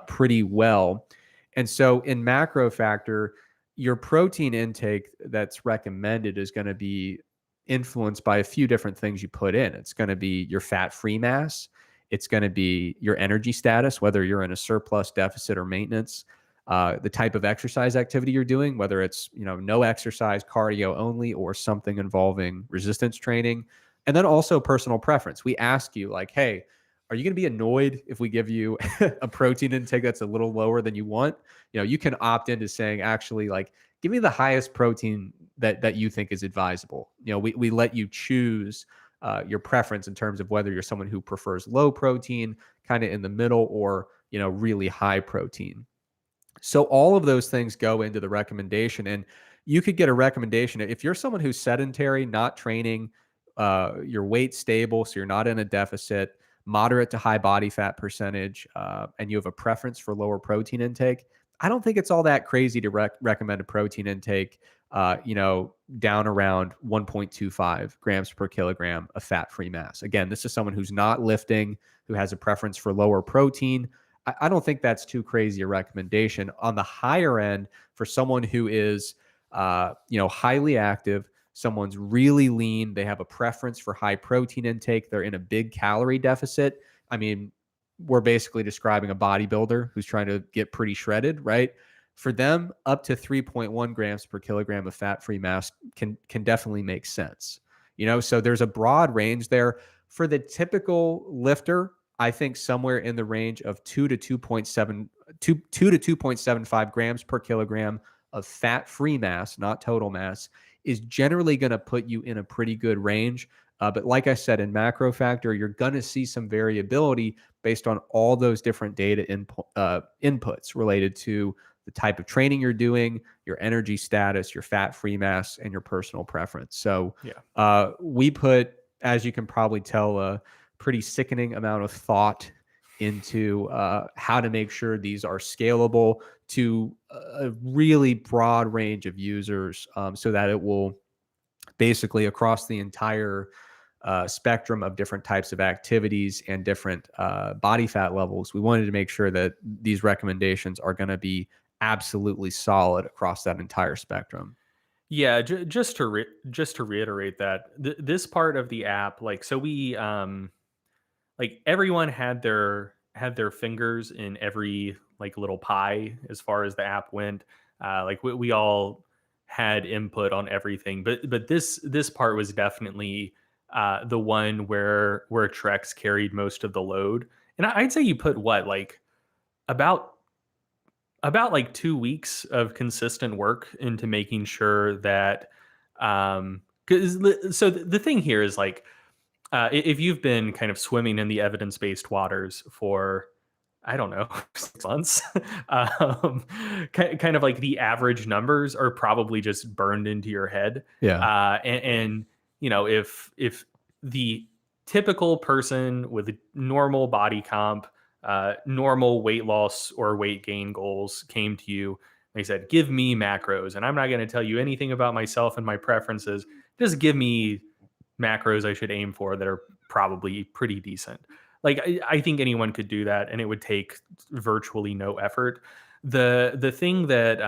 pretty well. And so in MacroFactor, your protein intake that's recommended is going to be influenced by a few different things you put in. It's going to be your fat-free mass. It's going to be your energy status, whether you're in a surplus, deficit, or maintenance, the type of exercise activity you're doing, whether it's no exercise, cardio only, or something involving resistance training, and then also personal preference. We ask you like, hey, are you going to be annoyed if we give you a protein intake that's a little lower than you want? You can opt into saying, actually, like, give me the highest protein that you think is advisable. We let you choose your preference in terms of whether you're someone who prefers low protein, kind of in the middle, or really high protein. So all of those things go into the recommendation, and you could get a recommendation if you're someone who's sedentary, not training, your weight stable, so you're not in a deficit, moderate to high body fat percentage, and you have a preference for lower protein intake. I don't think it's all that crazy to recommend a protein intake down around 1.25 grams per kilogram of fat-free mass. Again, this is someone who's not lifting, who has a preference for lower protein. I don't think that's too crazy a recommendation. On the higher end, for someone who is, highly active, someone's really lean, they have a preference for high protein intake, they're in a big calorie deficit. I mean, we're basically describing a bodybuilder who's trying to get pretty shredded, right? For them, up to 3.1 grams per kilogram of fat-free mass can definitely make sense. So there's a broad range there. For the typical lifter, I think somewhere in the range of 2 to 2.75 grams per kilogram of fat-free mass, not total mass, is generally going to put you in a pretty good range. But like I said, in MacroFactor, you're going to see some variability based on all those different data inputs related to the type of training you're doing, your energy status, your fat-free mass, and your personal preference. So we put, as you can probably tell, a pretty sickening amount of thought into how to make sure these are scalable to a really broad range of users, so that it will basically across the entire spectrum of different types of activities and different body fat levels. We wanted to make sure that these recommendations are going to be absolutely solid across that entire spectrum. Yeah, just to reiterate that this part of the app, like, so we like everyone had their fingers in every like little pie as far as the app went. Like we all had input on everything, but this part was definitely the one where Trex carried most of the load. And I'd say you put what, like about like 2 weeks of consistent work into making sure that because so the thing here is like if you've been kind of swimming in the evidence-based waters for, I don't know, 6 months, um, kind of like the average numbers are probably just burned into your head. Yeah. And you know, if the typical person with a normal body comp, normal weight loss or weight gain goals came to you, they said, "Give me macros," and I'm not going to tell you anything about myself and my preferences. Just give me macros I should aim for that are probably pretty decent. Like I think anyone could do that, and it would take virtually no effort. The thing that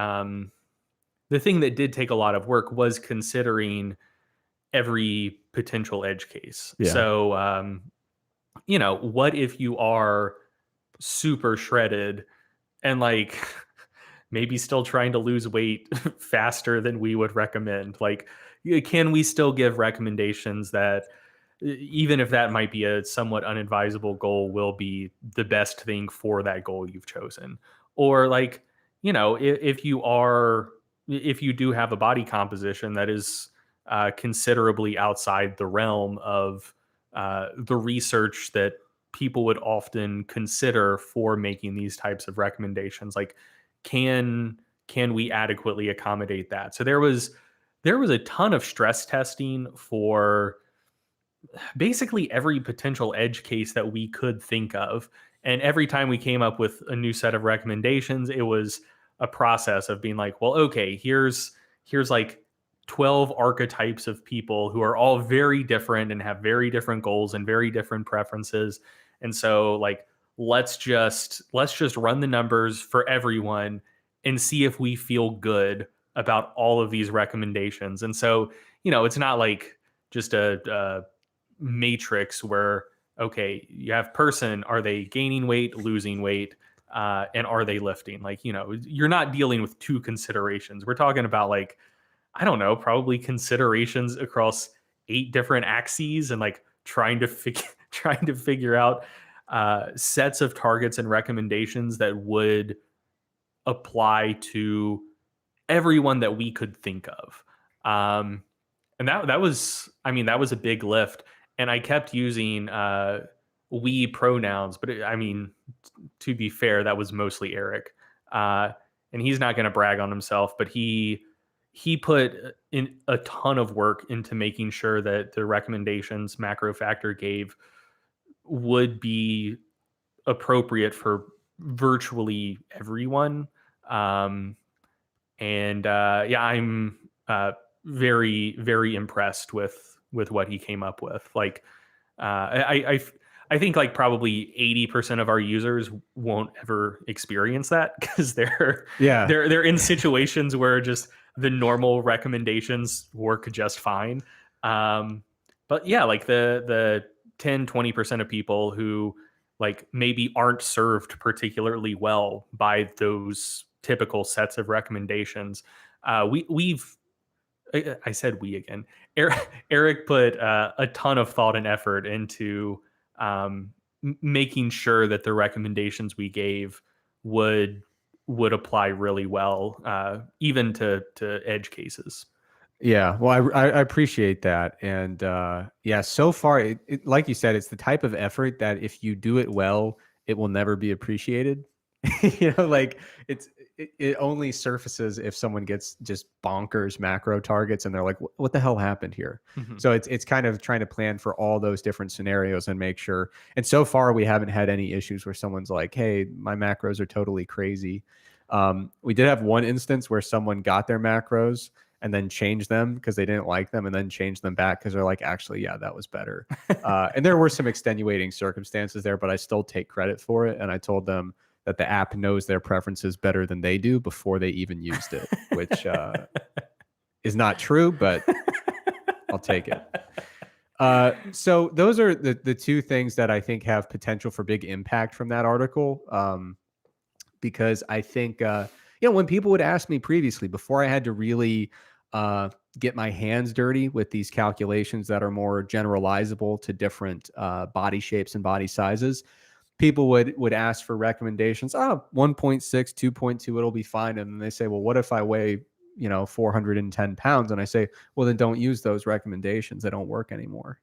the thing that did take a lot of work was considering every potential edge case. Yeah. So you know, what if you are super shredded and like maybe still trying to lose weight faster than we would recommend? Like, can we still give recommendations that, even if that might be a somewhat unadvisable goal, will be the best thing for that goal you've chosen? Or like, you know, if you do have a body composition that is considerably outside the realm of the research that people would often consider for making these types of recommendations, like can we adequately accommodate that? So there was a ton of stress testing for basically every potential edge case that we could think of. And every time we came up with a new set of recommendations, it was a process of being like, well, okay, here's like 12 archetypes of people who are all very different and have very different goals and very different preferences. And so like let's just run the numbers for everyone and see if we feel good about all of these recommendations. And so, you know, it's not like just a matrix where, okay, you have person, are they gaining weight, losing weight, and are they lifting? Like, you know, you're not dealing with two considerations. We're talking about like, I don't know, probably considerations across 8 different axes, and like trying to trying to figure out sets of targets and recommendations that would apply to everyone that we could think of. And that was, I mean, that was a big lift. And I kept using we pronouns, but I mean, to be fair, that was mostly Eric. And he's not going to brag on himself, but he put in a ton of work into making sure that the recommendations MacroFactor gave would be appropriate for virtually everyone. Um, and yeah, I'm very very impressed with what he came up with. Like I think like probably 80% of our users won't ever experience that because Yeah. they're in situations where just the normal recommendations work just fine. But yeah, like the 10-20% of people who like maybe aren't served particularly well by those typical sets of recommendations. We've I said we again. Eric put a ton of thought and effort into making sure that the recommendations we gave would would apply really well, even to edge cases. Yeah, well, I appreciate that, and yeah, so far, like you said, it's the type of effort that if you do it well, it will never be appreciated. Like it only surfaces if someone gets just bonkers macro targets, and they're like, "What the hell happened here?" Mhm. So it's kind of trying to plan for all those different scenarios and make sure. And so far, we haven't had any issues where someone's like, "Hey, my macros are totally crazy." We did have one instance where someone got their macros and then change them because they didn't like them, and then change them back because they're like, actually, yeah, that was better. And there were some extenuating circumstances there, but I still take credit for it. And I told them that the app knows their preferences better than they do before they even used it, which is not true, but I'll take it. So those are the two things that I think have potential for big impact from that article. Because I think, when people would ask me previously, before I had to really get my hands dirty with these calculations that are more generalizable to different body shapes and body sizes, people would ask for recommendations. 1.6, 2.2, it'll be fine. And then they say, well, what if I weigh 410 pounds? And I say, well, then don't use those recommendations. They don't work anymore.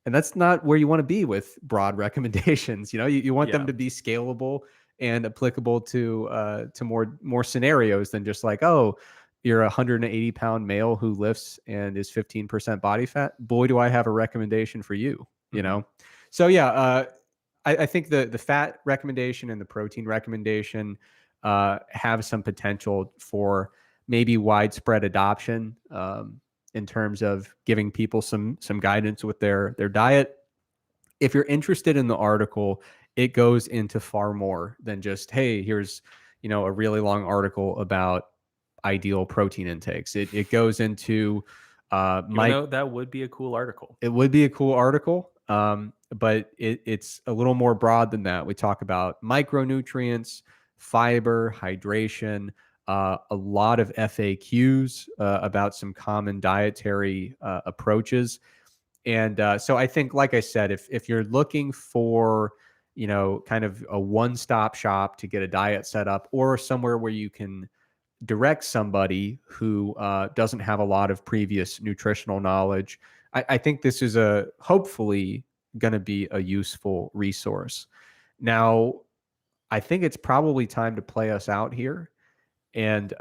And that's not where you want to be with broad recommendations. You want them Yeah. to be scalable and applicable to more scenarios than just like, oh, you're a 180-pound male who lifts and is 15% body fat. Boy, do I have a recommendation for you. Mhm. So yeah, I think the fat recommendation and the protein recommendation have some potential for maybe widespread adoption. In terms of giving people some guidance with their diet. If you're interested in the article, it goes into far more than just, hey, here's a really long article about ideal protein intakes. It goes into Even though that would be a cool article. it would be a cool article, but it's a little more broad than that. We talk about micronutrients, fiber, hydration, a lot of FAQs about some common dietary approaches. And so I think, like I said, if you're looking for, kind of a one-stop shop to get a diet set up, or somewhere where you can direct somebody who doesn't have a lot of previous nutritional knowledge, I think this is hopefully going to be a useful resource. Now, I think it's probably time to play us out here. And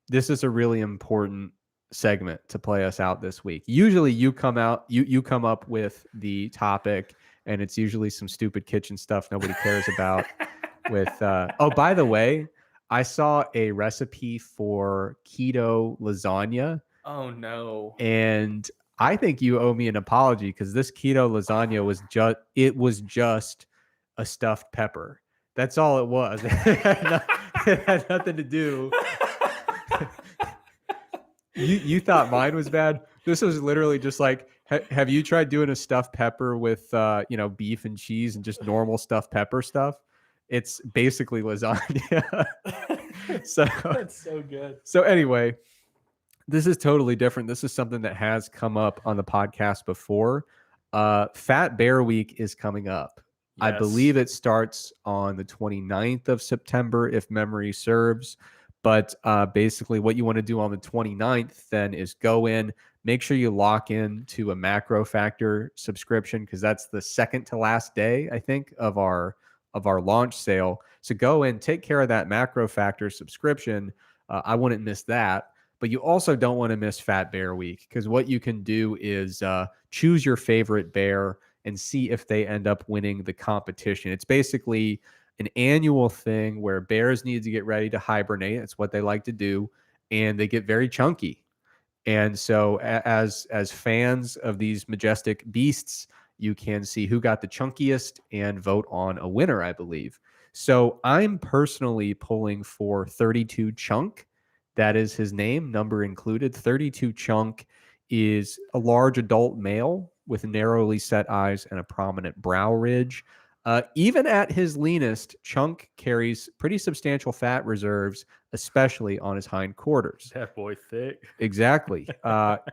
this is a really important segment to play us out this week. Usually you come up with the topic, and it's usually some stupid kitchen stuff nobody cares about. With oh, by the way, I saw a recipe for keto lasagna, Oh no. and I think you owe me an apology because this keto lasagna was just a stuffed pepper. That's all it was. It had nothing to do. You thought mine was bad. This was literally just like, have you tried doing a stuffed pepper with beef and cheese and just normal stuffed pepper stuff? It's basically lasagna. So That's so good. so anyway, this is totally different. This is something that has come up on the podcast before. Fat Bear Week is coming up. I Yes. believe it starts on the 29th of September, if memory serves. But basically, what you want to do on the 29th then is go in, make sure you lock in to a MacroFactor subscription, because that's the second to last day, I think, of our launch sale. So go in, take care of that MacroFactor subscription. I wouldn't miss that. But you also don't want to miss Fat Bear Week, because what you can do is choose your favorite bear and see if they end up winning the competition. It's basically an annual thing where bears need to get ready to hibernate. It's what they like to do, and they get very chunky. And so as fans of these majestic beasts, you can see who got the chunkiest and vote on a winner, I believe. So I'm personally pulling for 32 Chunk. That is his name, number included. 32 Chunk is a large adult male with narrowly set eyes and a prominent brow ridge. Even at his leanest, Chunk carries pretty substantial fat reserves, especially on his hindquarters. That boy thick. Exactly.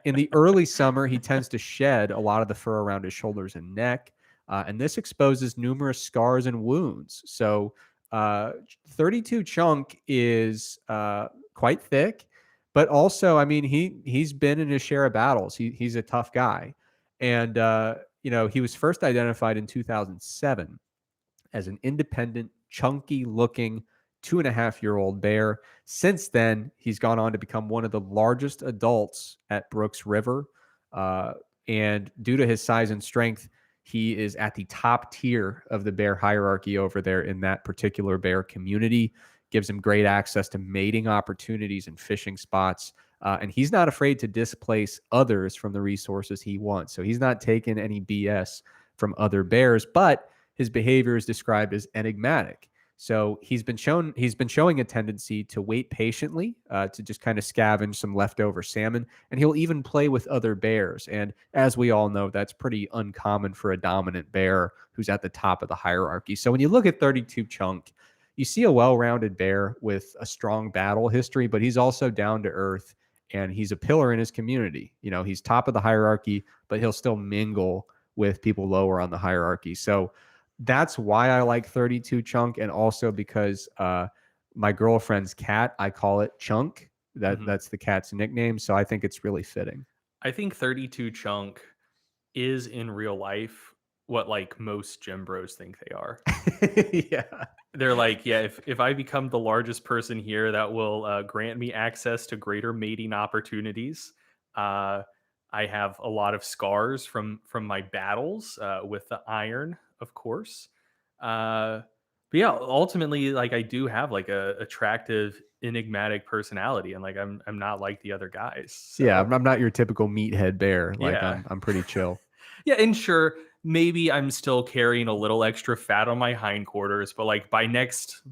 In the early summer, he tends to shed a lot of the fur around his shoulders and neck, and this exposes numerous scars and wounds. So 32 chunk is quite thick, but also, I mean, he's been in his share of battles. He's a tough guy, and he was first identified in 2007 as an independent, chunky looking 2.5-year-old bear. Since then, he's gone on to become one of the largest adults at Brooks River. Uh, and due to his size and strength, he is at the top tier of the bear hierarchy over there in that particular bear community. Gives him great access to mating opportunities and fishing spots. And he's not afraid to displace others from the resources he wants. So he's not taking any BS from other bears, but his behavior is described as enigmatic. So he's been showing a tendency to wait patiently, to just kind of scavenge some leftover salmon, and he'll even play with other bears. And as we all know, that's pretty uncommon for a dominant bear who's at the top of the hierarchy. So when you look at 32 Chunk, you see a well-rounded bear with a strong battle history, but he's also down to earth and he's a pillar in his community. He's top of the hierarchy, but he'll still mingle with people lower on the hierarchy. So that's why I like 32 Chunk, and also because my girlfriend's cat, I call it Chunk. That's the cat's nickname, so I think it's really fitting. I think 32 Chunk is in real life what like most gym bros think they are. Yeah. They're like, yeah, if I become the largest person here, that will grant me access to greater mating opportunities. I have a lot of scars from my battles with the iron, of course. But yeah, ultimately, like I do have like a attractive, enigmatic personality, and like I'm not like the other guys. Yeah, So I'm not your typical meathead bear. Like yeah, I'm pretty chill. yeah, and sure, maybe I'm still carrying a little extra fat on my hindquarters, but like by next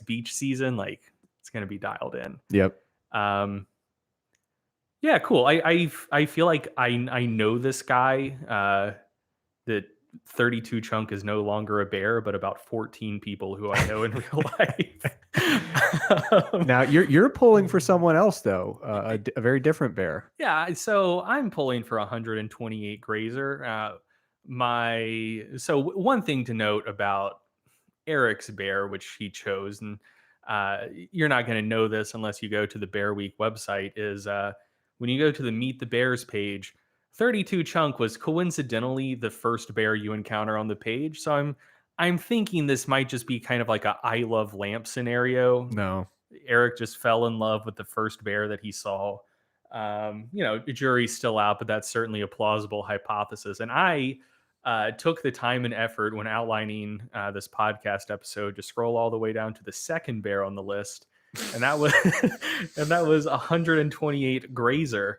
beach season, like it's gonna be dialed in. Yep. Um, yeah, cool. I feel like I know this guy. That 32 Chunk is no longer a bear, but about 14 people who I know in real life. Now you're pulling for someone else though, a very different bear. Yeah, so I'm pulling for 128 Grazer. One thing to note about Eric's bear, which he chose, and you're not going to know this unless you go to the Bear Week website, is when you go to the Meet the Bears page, 32 Chunk was coincidentally the first bear you encounter on the page. So I'm thinking this might just be kind of like a I love lamp scenario. No. Eric just fell in love with the first bear that he saw. The jury's still out, but that's certainly a plausible hypothesis. And I took the time and effort when outlining this podcast episode to scroll all the way down to the second bear on the list, and that was and that was 128 Grazer.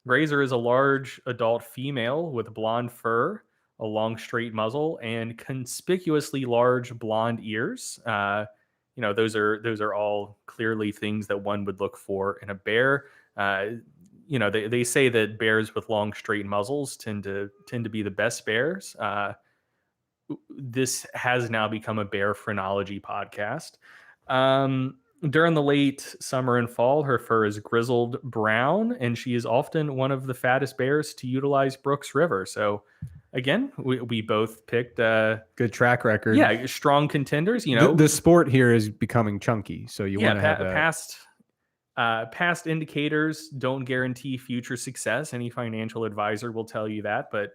Grazer is a large adult female with blonde fur, a long straight muzzle, and conspicuously large blonde ears. Those are all clearly things that one would look for in a bear. They say that bears with long straight muzzles tend to be the best bears. This has now become a bear phrenology podcast. During the late summer and fall, her fur is grizzled brown, and she is often one of the fattest bears to utilize Brooks River. So, again, we both picked Good track record. yeah, strong contenders. The sport here is becoming chunky, so you want to have that. Past indicators don't guarantee future success. Any financial advisor will tell you that. But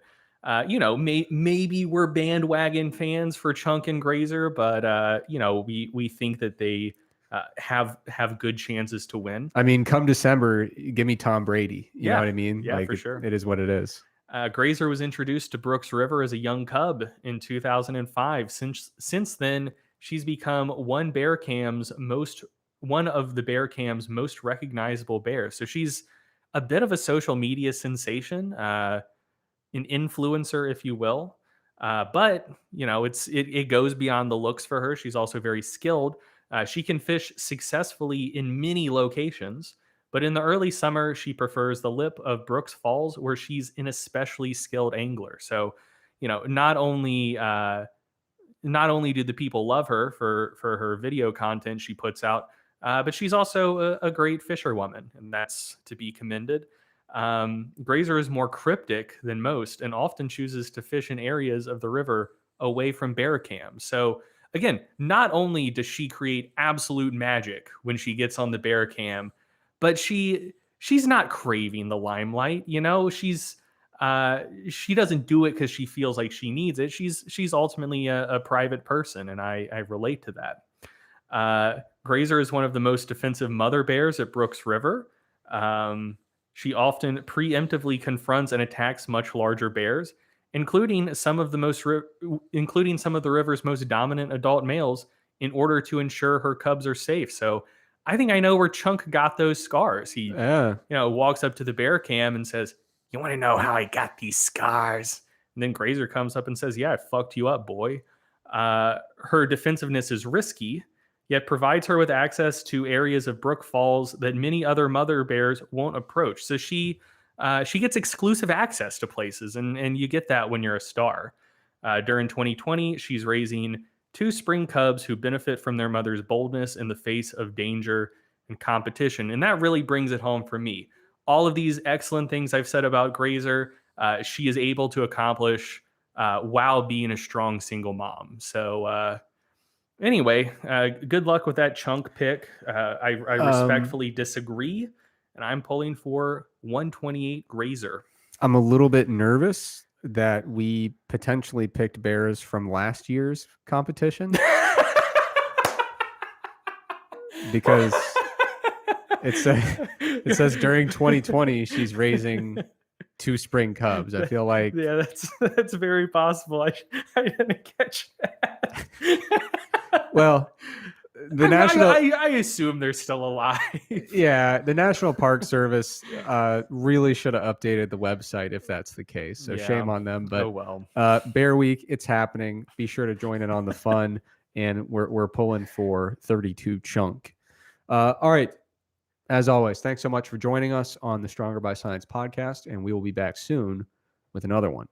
maybe we're bandwagon fans for Chunk and Grazer, but we think that they have good chances to win. I mean, come December, give me Tom Brady. You know what I mean? Yeah, like for sure. It is what it is. Grazer was introduced to Brooks River as a young cub in 2005. Since then, she's become one of the Bear Cam's most recognizable bears. So she's a bit of a social media sensation, an influencer, if you will. But it goes beyond the looks for her. She's also very skilled. She can fish successfully in many locations, but in the early summer, she prefers the lip of Brooks Falls, where she's an especially skilled angler. So, not only do the people love her for her video content she puts out, but she's also a great fisherwoman, and that's to be commended. Grazer is more cryptic than most and often chooses to fish in areas of the river away from bear cams. So again, not only does she create absolute magic when she gets on the bear cam, but she's not craving the limelight. She doesn't do it because she feels like she needs it. She's ultimately a private person, and I relate to that. Grazer is one of the most defensive mother bears at Brooks River. She often preemptively confronts and attacks much larger bears, including some of the river's most dominant adult males, in order to ensure her cubs are safe. So I think I know where Chunk got those scars. He, Yeah. walks up to the bear cam and says, "You want to know how I got these scars?" And then Grazer comes up and says, "Yeah, I fucked you up, boy." Her defensiveness is risky, yet provides her with access to areas of Brook Falls that many other mother bears won't approach. So she gets exclusive access to places, and you get that when you're a star. During 2020, she's raising 2 spring cubs who benefit from their mother's boldness in the face of danger and competition. And that really brings it home for me. All of these excellent things I've said about Grazer, she is able to accomplish while being a strong single mom. So, anyway, good luck with that Chunk pick. I respectfully disagree, and I'm pulling for 128 Grazer. I'm a little bit nervous that we potentially picked bears from last year's competition because it says during 2020 she's raising 2 spring cubs. I feel like yeah, that's very possible. I didn't catch that. Well, the national I assume they're still alive. Yeah, the National Park Service really should have updated the website if that's the case. So shame on them. But oh well. Bear Week, it's happening. Be sure to join in on the fun, and we're pulling for 32 Chunk. All right. As always, thanks so much for joining us on the Stronger by Science podcast, and we will be back soon with another one.